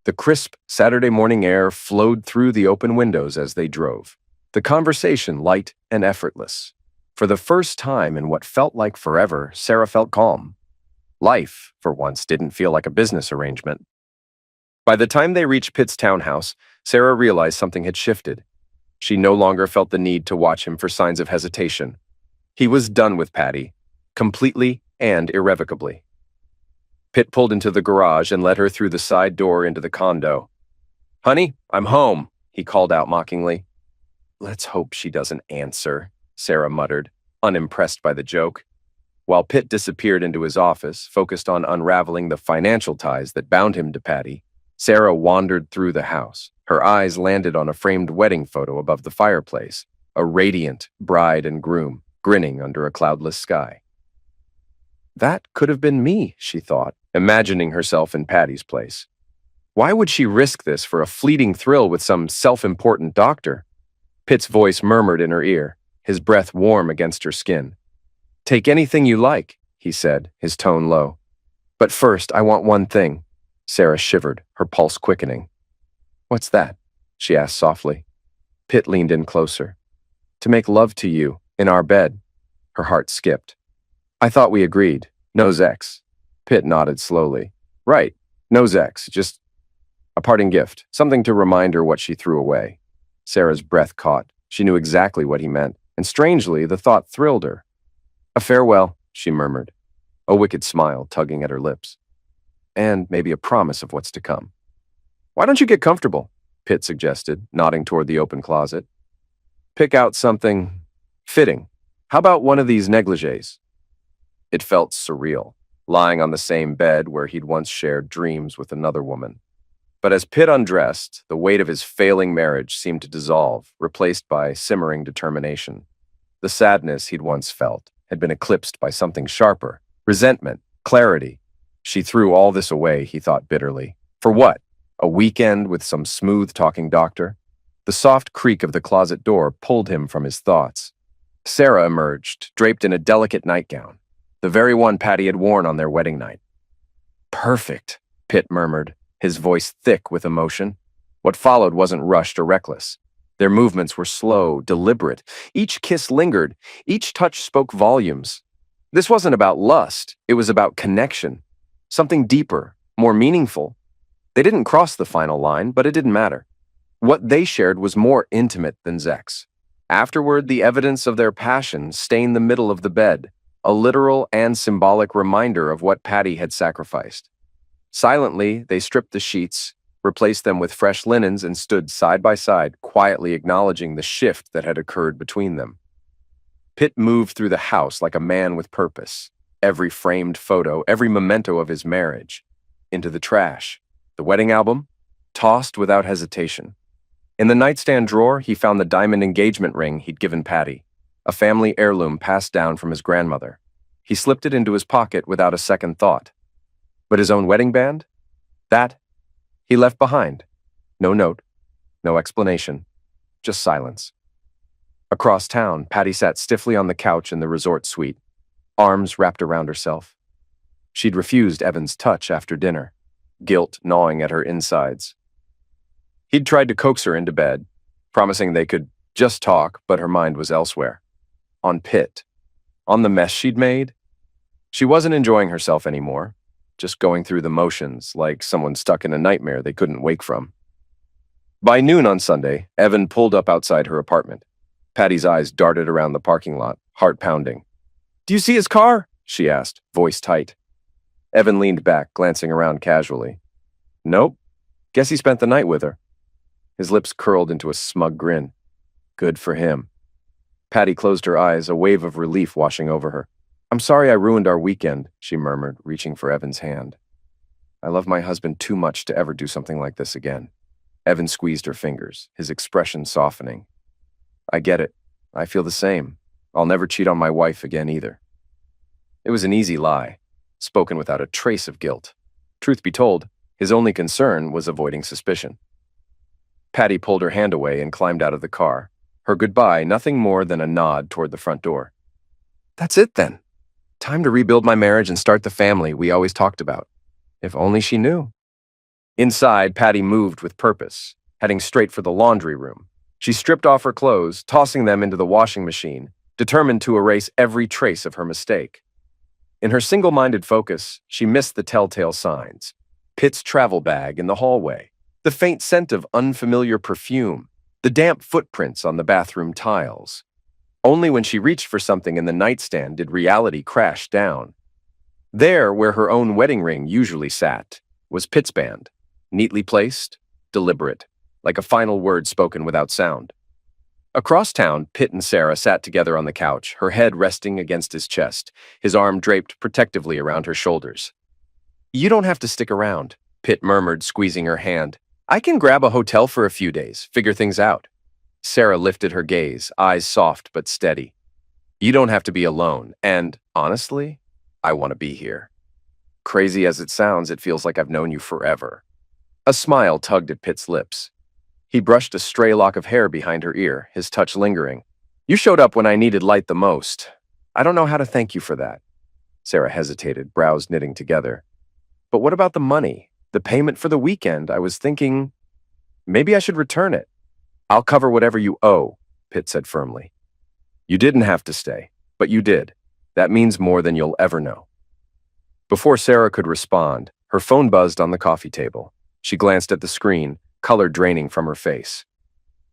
The crisp Saturday morning air flowed through the open windows as they drove, the conversation light and effortless. For the first time in what felt like forever, Sarah felt calm. Life, for once, didn't feel like a business arrangement. By the time they reached Pitt's townhouse, Sarah realized something had shifted. She no longer felt the need to watch him for signs of hesitation. He was done with Patty, completely and irrevocably. Pitt pulled into the garage and led her through the side door into the condo. Honey, I'm home, he called out mockingly. Let's hope she doesn't answer, Sarah muttered, unimpressed by the joke. While Pitt disappeared into his office, focused on unraveling the financial ties that bound him to Patty, Sarah wandered through the house. Her eyes landed on a framed wedding photo above the fireplace, a radiant bride and groom, grinning under a cloudless sky. That could have been me, she thought, imagining herself in Patty's place. Why would she risk this for a fleeting thrill with some self-important doctor? Pitt's voice murmured in her ear, his breath warm against her skin. Take anything you like, he said, his tone low. But first, I want one thing. Sarah shivered, her pulse quickening. What's that? She asked softly. Pitt leaned in closer. To make love to you, in our bed. Her heart skipped. I thought we agreed. No sex. Pitt nodded slowly. Right, no sex, just a parting gift, something to remind her what she threw away. Sarah's breath caught. She knew exactly what he meant, and strangely, the thought thrilled her. A farewell, she murmured, a wicked smile tugging at her lips. And maybe a promise of what's to come. Why don't you get comfortable? Pitt suggested, nodding toward the open closet. Pick out something fitting. How about one of these negligees? It felt surreal, lying on the same bed where he'd once shared dreams with another woman. But as Pitt undressed, the weight of his failing marriage seemed to dissolve, replaced by simmering determination. The sadness he'd once felt had been eclipsed by something sharper, resentment, clarity. She threw all this away, he thought bitterly. For what? A weekend with some smooth-talking doctor? The soft creak of the closet door pulled him from his thoughts. Sarah emerged, draped in a delicate nightgown, the very one Patty had worn on their wedding night. Perfect, Pitt murmured, his voice thick with emotion. What followed wasn't rushed or reckless. Their movements were slow, deliberate. Each kiss lingered. Each touch spoke volumes. This wasn't about lust. It was about connection. Something deeper, more meaningful. They didn't cross the final line, but it didn't matter. What they shared was more intimate than sex. Afterward, the evidence of their passion stained the middle of the bed, a literal and symbolic reminder of what Patty had sacrificed. Silently, they stripped the sheets, replaced them with fresh linens, and stood side by side, quietly acknowledging the shift that had occurred between them. Pitt moved through the house like a man with purpose, every framed photo, every memento of his marriage, into the trash. The wedding album, tossed without hesitation. In the nightstand drawer, he found the diamond engagement ring he'd given Patty, a family heirloom passed down from his grandmother. He slipped it into his pocket without a second thought. But his own wedding band? That he left behind. No note, no explanation, just silence. Across town, Patty sat stiffly on the couch in the resort suite, arms wrapped around herself. She'd refused Evan's touch after dinner, guilt gnawing at her insides. He'd tried to coax her into bed, promising they could just talk, but her mind was elsewhere. On Pitt. On the mess she'd made. She wasn't enjoying herself anymore, just going through the motions like someone stuck in a nightmare they couldn't wake from. By noon on Sunday, Evan pulled up outside her apartment. Patty's eyes darted around the parking lot, heart pounding. "Do you see his car?" she asked, voice tight. Evan leaned back, glancing around casually. "Nope. Guess he spent the night with her." His lips curled into a smug grin. Good for him. Patty closed her eyes, a wave of relief washing over her. "I'm sorry I ruined our weekend," she murmured, reaching for Evan's hand. "I love my husband too much to ever do something like this again." Evan squeezed her fingers, his expression softening. "I get it. I feel the same. I'll never cheat on my wife again either." It was an easy lie, spoken without a trace of guilt. Truth be told, his only concern was avoiding suspicion. Patty pulled her hand away and climbed out of the car, her goodbye nothing more than a nod toward the front door. That's it then. Time to rebuild my marriage and start the family we always talked about. If only she knew. Inside, Patty moved with purpose, heading straight for the laundry room. She stripped off her clothes, tossing them into the washing machine, determined to erase every trace of her mistake. In her single-minded focus, she missed the telltale signs. Pitt's travel bag in the hallway, the faint scent of unfamiliar perfume, the damp footprints on the bathroom tiles. Only when she reached for something in the nightstand did reality crash down. There, where her own wedding ring usually sat, was Pitt's band, neatly placed, deliberate, like a final word spoken without sound. Across town, Pitt and Sarah sat together on the couch, her head resting against his chest, his arm draped protectively around her shoulders. "You don't have to stick around," Pitt murmured, squeezing her hand. "I can grab a hotel for a few days, figure things out." Sarah lifted her gaze, eyes soft but steady. "You don't have to be alone, and, honestly, I want to be here. Crazy as it sounds, it feels like I've known you forever." A smile tugged at Pitt's lips. He brushed a stray lock of hair behind her ear, his touch lingering. "You showed up when I needed light the most. I don't know how to thank you for that." Sarah hesitated, brows knitting together. "But what about the money? The payment for the weekend? I was thinking, maybe I should return it." "I'll cover whatever you owe," Pitt said firmly. "You didn't have to stay, but you did. That means more than you'll ever know." Before Sarah could respond, her phone buzzed on the coffee table. She glanced at the screen, color draining from her face.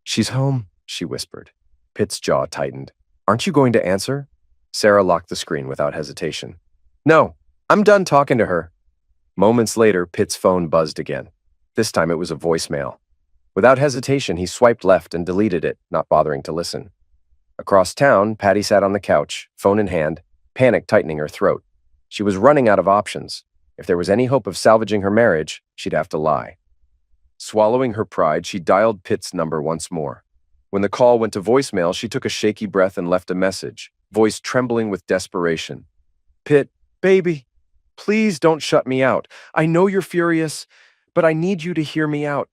"She's home," she whispered. Pitt's jaw tightened. "Aren't you going to answer?" Sarah locked the screen without hesitation. "No, I'm done talking to her." Moments later, Pitt's phone buzzed again. This time it was a voicemail. Without hesitation, he swiped left and deleted it, not bothering to listen. Across town, Patty sat on the couch, phone in hand, panic tightening her throat. She was running out of options. If there was any hope of salvaging her marriage, she'd have to lie. Swallowing her pride, she dialed Pitt's number once more. When the call went to voicemail, she took a shaky breath and left a message, voice trembling with desperation. "Pitt, baby, please don't shut me out. I know you're furious, but I need you to hear me out.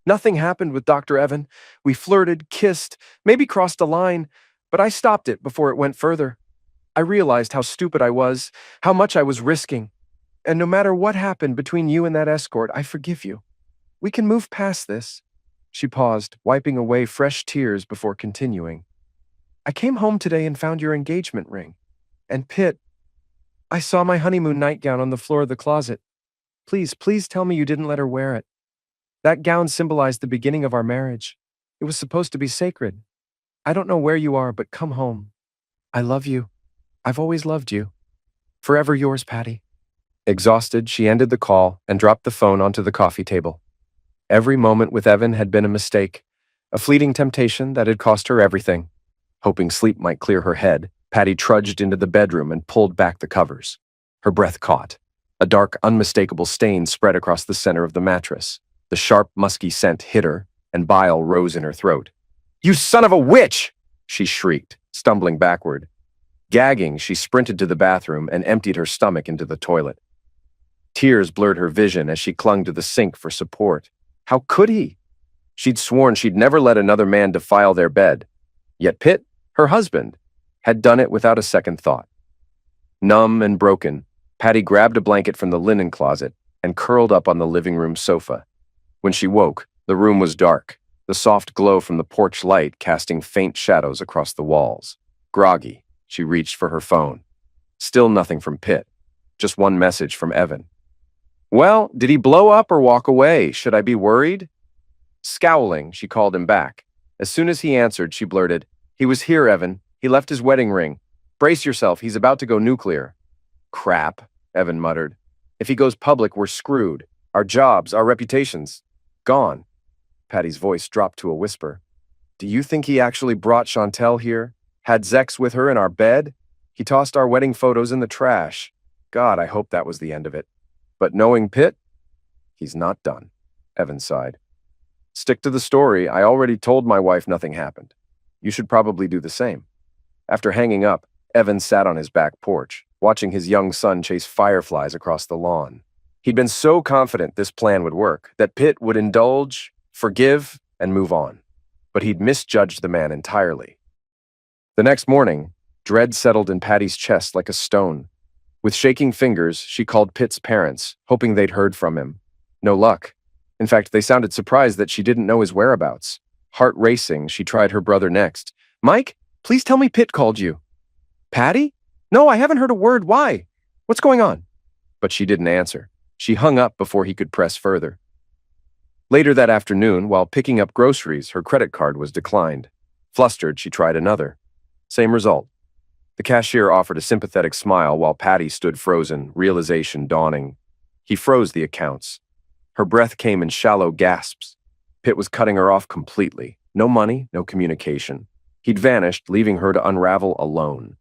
Nothing happened with Dr. Evan. We flirted, kissed, maybe crossed a line, but I stopped it before it went further. I realized how stupid I was, how much I was risking. And no matter what happened between you and that escort, I forgive you. We can move past this." She paused, wiping away fresh tears before continuing. "I came home today and found your engagement ring. And Pitt, I saw my honeymoon nightgown on the floor of the closet. Please tell me you didn't let her wear it. That gown symbolized the beginning of our marriage. It was supposed to be sacred. I don't know where you are, but come home. I love you. I've always loved you. Forever yours, Patty." Exhausted, she ended the call and dropped the phone onto the coffee table. Every moment with Evan had been a mistake, a fleeting temptation that had cost her everything. Hoping sleep might clear her head, Patty trudged into the bedroom and pulled back the covers. Her breath caught. A dark, unmistakable stain spread across the center of the mattress. The sharp, musky scent hit her, and bile rose in her throat. "You son of a witch!" she shrieked, stumbling backward. Gagging, she sprinted to the bathroom and emptied her stomach into the toilet. Tears blurred her vision as she clung to the sink for support. How could he? She'd sworn she'd never let another man defile their bed. Yet Pitt, her husband, had done it without a second thought. Numb and broken, Patty grabbed a blanket from the linen closet and curled up on the living room sofa. When she woke, the room was dark, the soft glow from the porch light casting faint shadows across the walls. Groggy, she reached for her phone. Still nothing from Pitt, just one message from Evan. "Well, did he blow up or walk away? Should I be worried?" Scowling, she called him back. As soon as he answered, she blurted, "He was here, Evan. He left his wedding ring. Brace yourself, he's about to go nuclear." "Crap," Evan muttered. "If he goes public, we're screwed. Our jobs, our reputations, gone." Patty's voice dropped to a whisper. "Do you think he actually brought Chantel here? Had Zex with her in our bed? He tossed our wedding photos in the trash. God, I hope that was the end of it. But knowing Pitt, he's not done." Evan sighed. "Stick to the story. I already told my wife nothing happened. You should probably do the same." After hanging up, Evan sat on his back porch, watching his young son chase fireflies across the lawn. He'd been so confident this plan would work, that Pitt would indulge, forgive, and move on. But he'd misjudged the man entirely. The next morning, dread settled in Patty's chest like a stone. With shaking fingers, she called Pitt's parents, hoping they'd heard from him. No luck. In fact, they sounded surprised that she didn't know his whereabouts. Heart racing, she tried her brother next. "Mike, please tell me Pitt called you." "Patty? No, I haven't heard a word. Why? What's going on?" But she didn't answer. She hung up before he could press further. Later that afternoon, while picking up groceries, her credit card was declined. Flustered, she tried another. Same result. The cashier offered a sympathetic smile while Patty stood frozen, realization dawning. He froze the accounts. Her breath came in shallow gasps. Pitt was cutting her off completely. No money, no communication. He'd vanished, leaving her to unravel alone.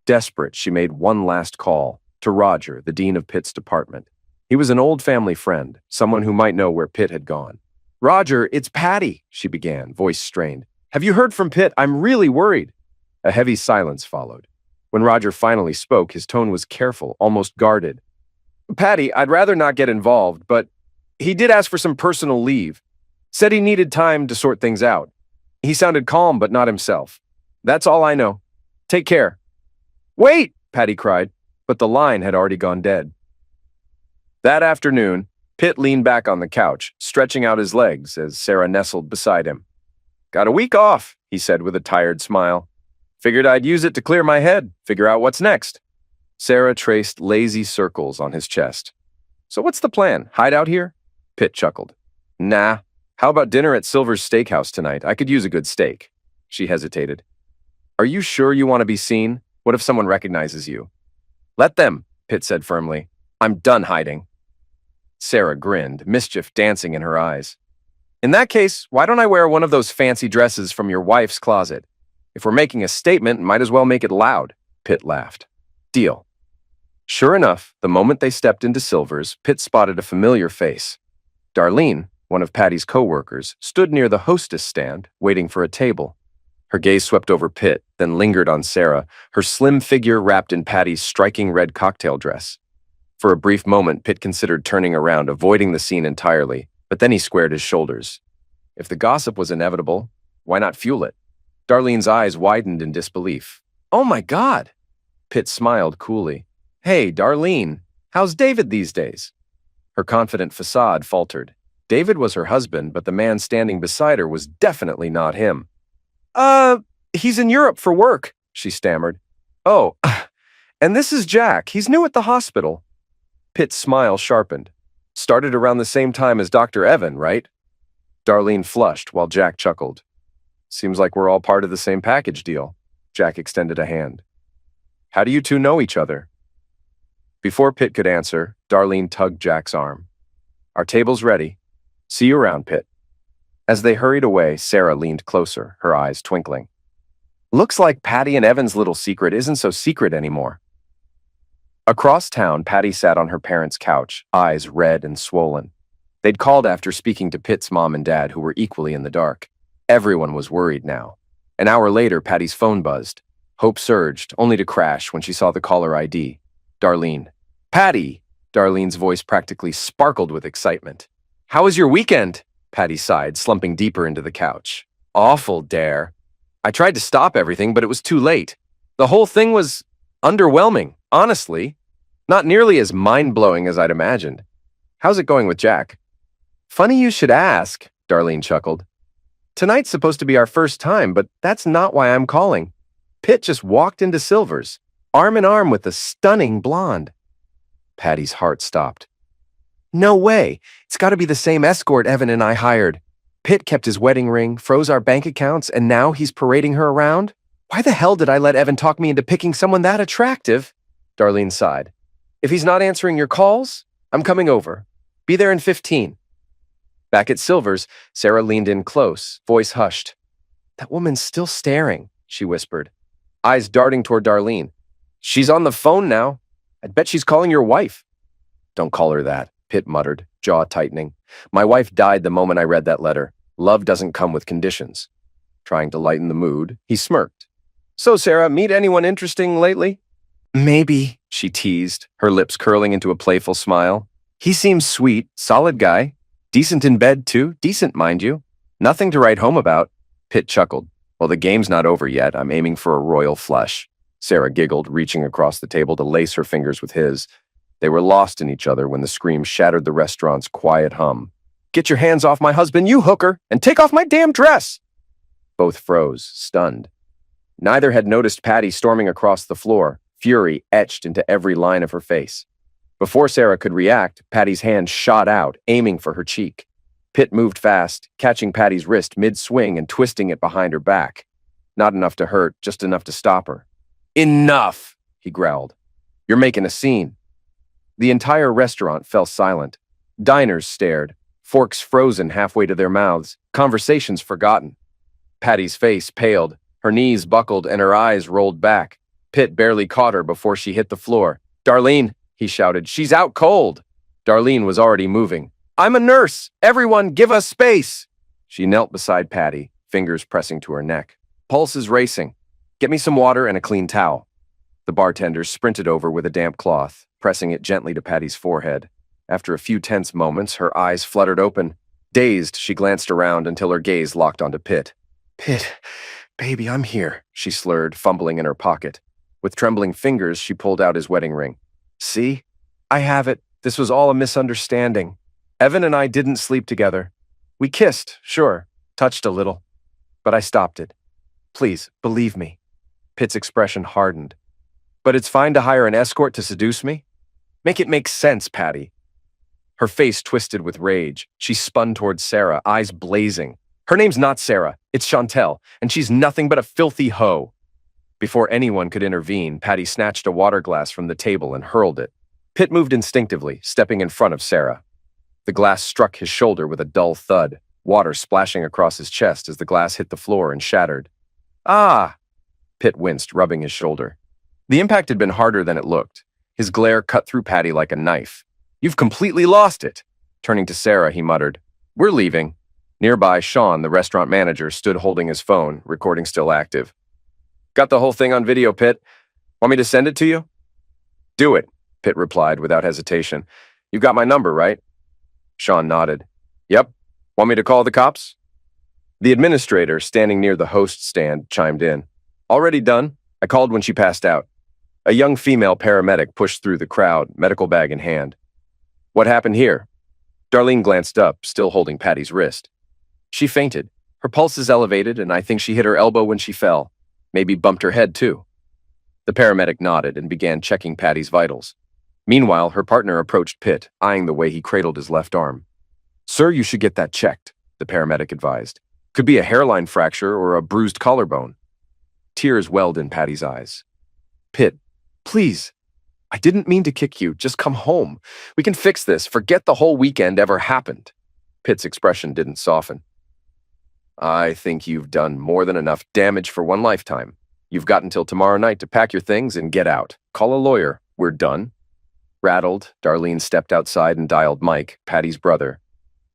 Desperate, she made one last call, to Roger, the dean of Pitt's department. He was an old family friend, someone who might know where Pitt had gone. "Roger, it's Patty," she began, voice strained. "Have you heard from Pitt? I'm really worried." A heavy silence followed. When Roger finally spoke, his tone was careful, almost guarded. "Patty, I'd rather not get involved, but he did ask for some personal leave. Said he needed time to sort things out. He sounded calm, but not himself. That's all I know. Take care." "Wait!" Patty cried, but the line had already gone dead. That afternoon, Pitt leaned back on the couch, stretching out his legs as Sarah nestled beside him. "Got a week off," he said with a tired smile. "Figured I'd use it to clear my head, figure out what's next." Sarah traced lazy circles on his chest. "So what's the plan? Hide out here?" Pitt chuckled. "Nah. How about dinner at Silver's Steakhouse tonight? I could use a good steak." She hesitated. "Are you sure you want to be seen? What if someone recognizes you?" "Let them," Pitt said firmly. "I'm done hiding." Sarah grinned, mischief dancing in her eyes. In that case, why don't I wear one of those fancy dresses from your wife's closet? If we're making a statement, might as well make it loud. Pitt laughed. Deal. Sure enough, the moment they stepped into Silver's, Pitt spotted a familiar face. Darlene, one of Patty's co-workers, stood near the hostess stand, waiting for a table. Her gaze swept over Pitt, then lingered on Sarah, her slim figure wrapped in Patty's striking red cocktail dress. For a brief moment, Pitt considered turning around, avoiding the scene entirely, but then he squared his shoulders. If the gossip was inevitable, why not fuel it? Darlene's eyes widened in disbelief. Oh my God! Pitt smiled coolly. Hey, Darlene, how's David these days? Her confident facade faltered. David was her husband, but the man standing beside her was definitely not him. He's in Europe for work, she stammered. Oh, and this is Jack. He's new at the hospital. Pitt's smile sharpened. Started around the same time as Dr. Evan, right? Darlene flushed while Jack chuckled. Seems like we're all part of the same package deal. Jack extended a hand. How do you two know each other? Before Pitt could answer, Darlene tugged Jack's arm. Our table's ready. See you around, Pitt. As they hurried away, Sarah leaned closer, her eyes twinkling. Looks like Patty and Evan's little secret isn't so secret anymore. Across town, Patty sat on her parents' couch, eyes red and swollen. They'd called after speaking to Pitt's mom and dad, who were equally in the dark. Everyone was worried now. An hour later, Patty's phone buzzed. Hope surged, only to crash when she saw the caller ID. Darlene. Patty! Darlene's voice practically sparkled with excitement. How was your weekend? Patty sighed, slumping deeper into the couch. Awful, Dare. I tried to stop everything, but it was too late. The whole thing was underwhelming, honestly. Not nearly as mind-blowing as I'd imagined. How's it going with Jack? Funny you should ask, Darlene chuckled. Tonight's supposed to be our first time, but that's not why I'm calling. Pitt just walked into Silver's, arm in arm with the stunning blonde. Patty's heart stopped. No way. It's got to be the same escort Evan and I hired. Pitt kept his wedding ring, froze our bank accounts, and now he's parading her around? Why the hell did I let Evan talk me into picking someone that attractive? Darlene sighed. If he's not answering your calls, I'm coming over. Be there in 15. Back at Silver's, Sarah leaned in close, voice hushed. That woman's still staring, she whispered, eyes darting toward Darlene. She's on the phone now. I'd bet she's calling your wife. Don't call her that, Pitt muttered, jaw tightening. My wife died the moment I read that letter. Love doesn't come with conditions. Trying to lighten the mood, he smirked. So, Sarah, meet anyone interesting lately? Maybe, she teased, her lips curling into a playful smile. He seems sweet, solid guy. Decent in bed, too. Decent, mind you. Nothing to write home about. Pitt chuckled. Well, the game's not over yet. I'm aiming for a royal flush. Sarah giggled, reaching across the table to lace her fingers with his. They were lost in each other when the scream shattered the restaurant's quiet hum. Get your hands off my husband, you hooker, and take off my damn dress! Both froze, stunned. Neither had noticed Patty storming across the floor, fury etched into every line of her face. Before Sarah could react, Patty's hand shot out, aiming for her cheek. Pitt moved fast, catching Patty's wrist mid-swing and twisting it behind her back. Not enough to hurt, just enough to stop her. Enough, he growled. You're making a scene. The entire restaurant fell silent. Diners stared, forks frozen halfway to their mouths, conversations forgotten. Patty's face paled, her knees buckled, and her eyes rolled back. Pitt barely caught her before she hit the floor. Darlene, he shouted, she's out cold. Darlene was already moving. I'm a nurse. Everyone, give us space. She knelt beside Patty, fingers pressing to her neck. Pulse is racing. Get me some water and a clean towel. The bartender sprinted over with a damp cloth, pressing it gently to Patty's forehead. After a few tense moments, her eyes fluttered open. Dazed, she glanced around until her gaze locked onto Pitt. Pitt, baby, I'm here, she slurred, fumbling in her pocket. With trembling fingers, she pulled out his wedding ring. See? I have it. This was all a misunderstanding. Evan and I didn't sleep together. We kissed, sure, touched a little. But I stopped it. Please, believe me. Pitt's expression hardened. But it's fine to hire an escort to seduce me? Make it make sense, Patty. Her face twisted with rage. She spun towards Sarah, eyes blazing. Her name's not Sarah, it's Chantel, and she's nothing but a filthy hoe. Before anyone could intervene, Patty snatched a water glass from the table and hurled it. Pitt moved instinctively, stepping in front of Sarah. The glass struck his shoulder with a dull thud, water splashing across his chest as the glass hit the floor and shattered. Ah! Pitt winced, rubbing his shoulder. The impact had been harder than it looked. His glare cut through Patty like a knife. You've completely lost it. Turning to Sarah, he muttered, We're leaving. Nearby, Sean, the restaurant manager, stood holding his phone, recording still active. Got the whole thing on video, Pitt. Want me to send it to you? Do it, Pitt replied without hesitation. You've got my number, right? Sean nodded. Yep. Want me to call the cops? The administrator, standing near the host stand, chimed in. Already done. I called when she passed out. A young female paramedic pushed through the crowd, medical bag in hand. What happened here? Darlene glanced up, still holding Patty's wrist. She fainted. Her pulse is elevated, and I think she hit her elbow when she fell. Maybe bumped her head, too. The paramedic nodded and began checking Patty's vitals. Meanwhile, her partner approached Pitt, eyeing the way he cradled his left arm. Sir, you should get that checked, the paramedic advised. Could be a hairline fracture or a bruised collarbone. Tears welled in Patty's eyes. Pitt, please. I didn't mean to kick you. Just come home. We can fix this. Forget the whole weekend ever happened. Pitt's expression didn't soften. I think you've done more than enough damage for one lifetime. You've got until tomorrow night to pack your things and get out. Call a lawyer. We're done. Rattled, Darlene stepped outside and dialed Mike, Patty's brother.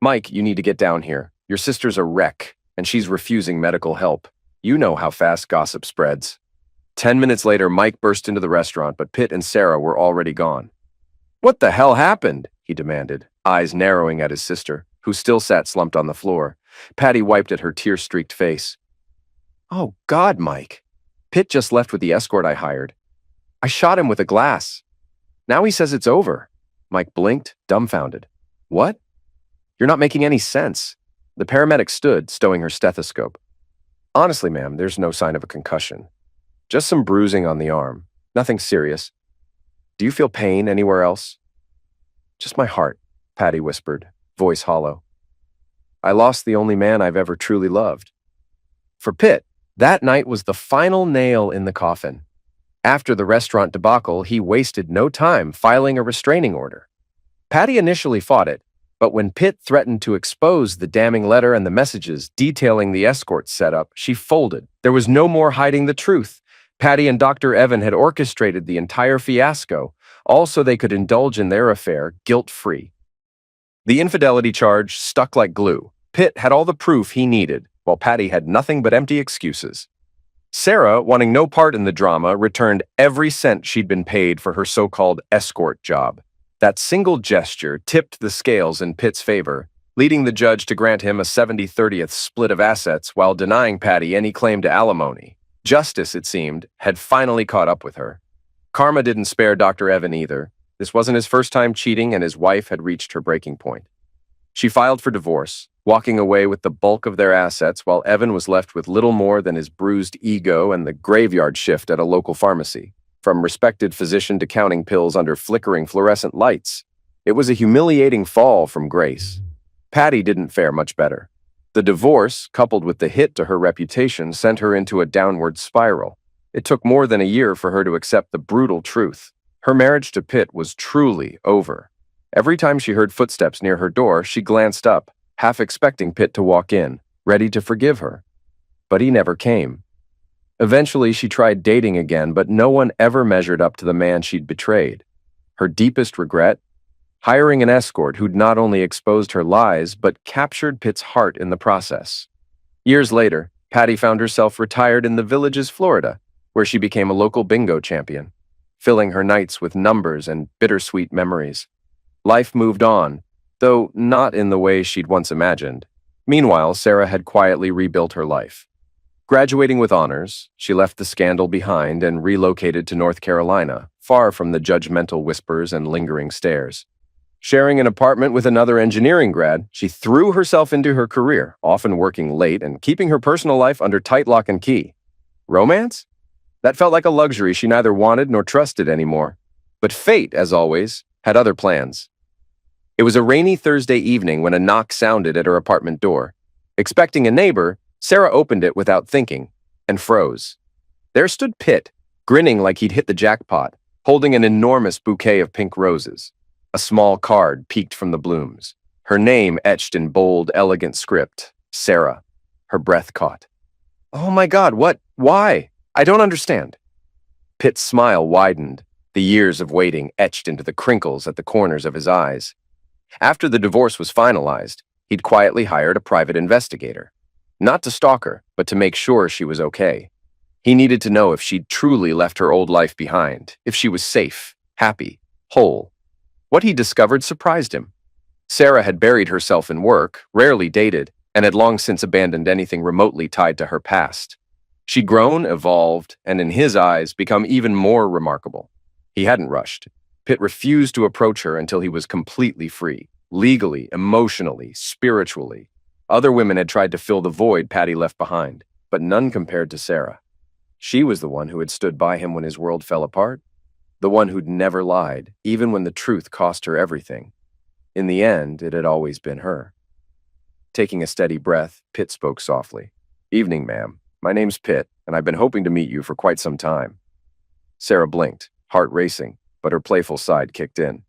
Mike, you need to get down here. Your sister's a wreck, and she's refusing medical help. You know how fast gossip spreads. 10 minutes later, Mike burst into the restaurant, but Pitt and Sarah were already gone. What the hell happened? He demanded, eyes narrowing at his sister, who still sat slumped on the floor. Patty wiped at her tear-streaked face. Oh, God, Mike. Pitt just left with the escort I hired. I shot him with a glass. Now he says it's over. Mike blinked, dumbfounded. What? You're not making any sense. The paramedic stood, stowing her stethoscope. Honestly, ma'am, there's no sign of a concussion. Just some bruising on the arm. Nothing serious. Do you feel pain anywhere else? Just my heart, Patty whispered, voice hollow. I lost the only man I've ever truly loved. For Pitt, that night was the final nail in the coffin. After the restaurant debacle, he wasted no time filing a restraining order. Patty initially fought it, but when Pitt threatened to expose the damning letter and the messages detailing the escort setup, she folded. There was no more hiding the truth. Patty and Dr. Evan had orchestrated the entire fiasco, all so they could indulge in their affair guilt-free. The infidelity charge stuck like glue. Pitt had all the proof he needed, while Patty had nothing but empty excuses. Sarah, wanting no part in the drama, returned every cent she'd been paid for her so-called escort job. That single gesture tipped the scales in Pitt's favor, leading the judge to grant him a 70/30th split of assets while denying Patty any claim to alimony. Justice, it seemed, had finally caught up with her. Karma didn't spare Dr. Evan either. This wasn't his first time cheating, and his wife had reached her breaking point. She filed for divorce, walking away with the bulk of their assets while Evan was left with little more than his bruised ego and the graveyard shift at a local pharmacy. From respected physician to counting pills under flickering fluorescent lights. It was a humiliating fall from grace. Patty didn't fare much better. The divorce, coupled with the hit to her reputation, sent her into a downward spiral. It took more than a year for her to accept the brutal truth. Her marriage to Pitt was truly over. Every time she heard footsteps near her door, she glanced up, half expecting Pitt to walk in, ready to forgive her. But he never came. Eventually, she tried dating again, but no one ever measured up to the man she'd betrayed. Her deepest regret? Hiring an escort who'd not only exposed her lies, but captured Pitt's heart in the process. Years later, Patty found herself retired in the Villages, Florida, where she became a local bingo champion, filling her nights with numbers and bittersweet memories. Life moved on, though not in the way she'd once imagined. Meanwhile, Sarah had quietly rebuilt her life. Graduating with honors, she left the scandal behind and relocated to North Carolina, far from the judgmental whispers and lingering stares. Sharing an apartment with another engineering grad, she threw herself into her career, often working late and keeping her personal life under tight lock and key. Romance? That felt like a luxury she neither wanted nor trusted anymore. But fate, as always, had other plans. It was a rainy Thursday evening when a knock sounded at her apartment door. Expecting a neighbor, Sarah opened it without thinking and froze. There stood Pitt, grinning like he'd hit the jackpot, holding an enormous bouquet of pink roses. A small card peeked from the blooms. Her name etched in bold, elegant script, Sarah. Her breath caught. Oh my God, what? Why? I don't understand. Pitt's smile widened, the years of waiting etched into the crinkles at the corners of his eyes. After the divorce was finalized, he'd quietly hired a private investigator. Not to stalk her, but to make sure she was okay. He needed to know if she'd truly left her old life behind, if she was safe, happy, whole. What he discovered surprised him. Sarah had buried herself in work, rarely dated, and had long since abandoned anything remotely tied to her past. She'd grown, evolved, and in his eyes, become even more remarkable. He hadn't rushed. Pitt refused to approach her until he was completely free, legally, emotionally, spiritually. Other women had tried to fill the void Patty left behind, but none compared to Sarah. She was the one who had stood by him when his world fell apart, the one who'd never lied, even when the truth cost her everything. In the end, it had always been her. Taking a steady breath, Pitt spoke softly. Evening, ma'am. My name's Pitt, and I've been hoping to meet you for quite some time. Sarah blinked, heart racing, but her playful side kicked in.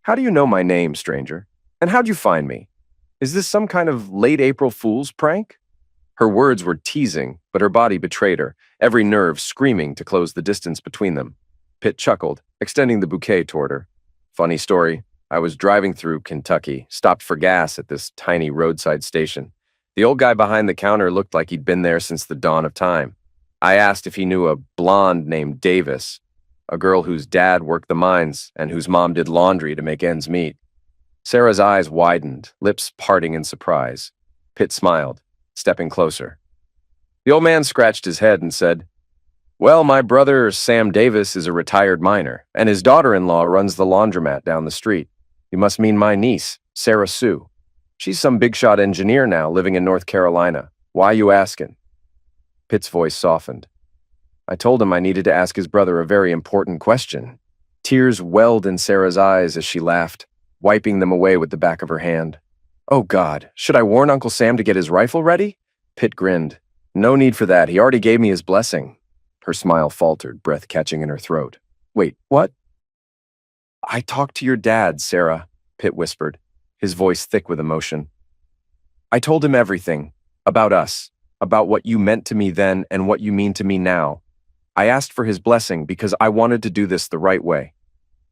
How do you know my name, stranger? And how'd you find me? Is this some kind of late April fool's prank? Her words were teasing, but her body betrayed her, every nerve screaming to close the distance between them. Pitt chuckled, extending the bouquet toward her. Funny story. I was driving through Kentucky, stopped for gas at this tiny roadside station. The old guy behind the counter looked like he'd been there since the dawn of time. I asked if he knew a blonde named Davis, a girl whose dad worked the mines and whose mom did laundry to make ends meet. Sarah's eyes widened, lips parting in surprise. Pitt smiled, stepping closer. The old man scratched his head and said, Well, my brother, Sam Davis, is a retired miner, and his daughter-in-law runs the laundromat down the street. You must mean my niece, Sarah Sue. She's some big-shot engineer now, living in North Carolina. Why you asking? Pitt's voice softened. I told him I needed to ask his brother a very important question. Tears welled in Sarah's eyes as she laughed, wiping them away with the back of her hand. Oh God, should I warn Uncle Sam to get his rifle ready? Pitt grinned. No need for that, he already gave me his blessing. Her smile faltered, breath catching in her throat. Wait, what? I talked to your dad, Sarah, Pitt whispered, his voice thick with emotion. I told him everything, about us, about what you meant to me then and what you mean to me now. I asked for his blessing because I wanted to do this the right way.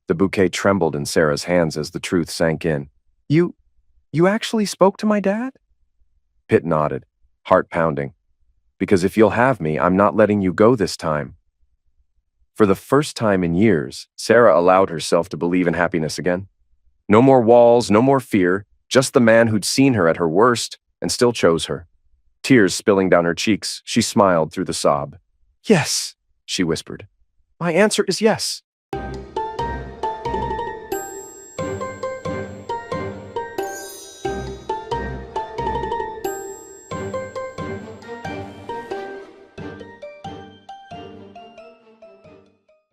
The bouquet trembled in Sarah's hands as the truth sank in. You actually spoke to my dad? Pitt nodded, heart pounding. Because if you'll have me, I'm not letting you go this time. For the first time in years, Sarah allowed herself to believe in happiness again. No more walls, no more fear, just the man who'd seen her at her worst and still chose her. Tears spilling down her cheeks, she smiled through the sob. Yes, she whispered. My answer is yes.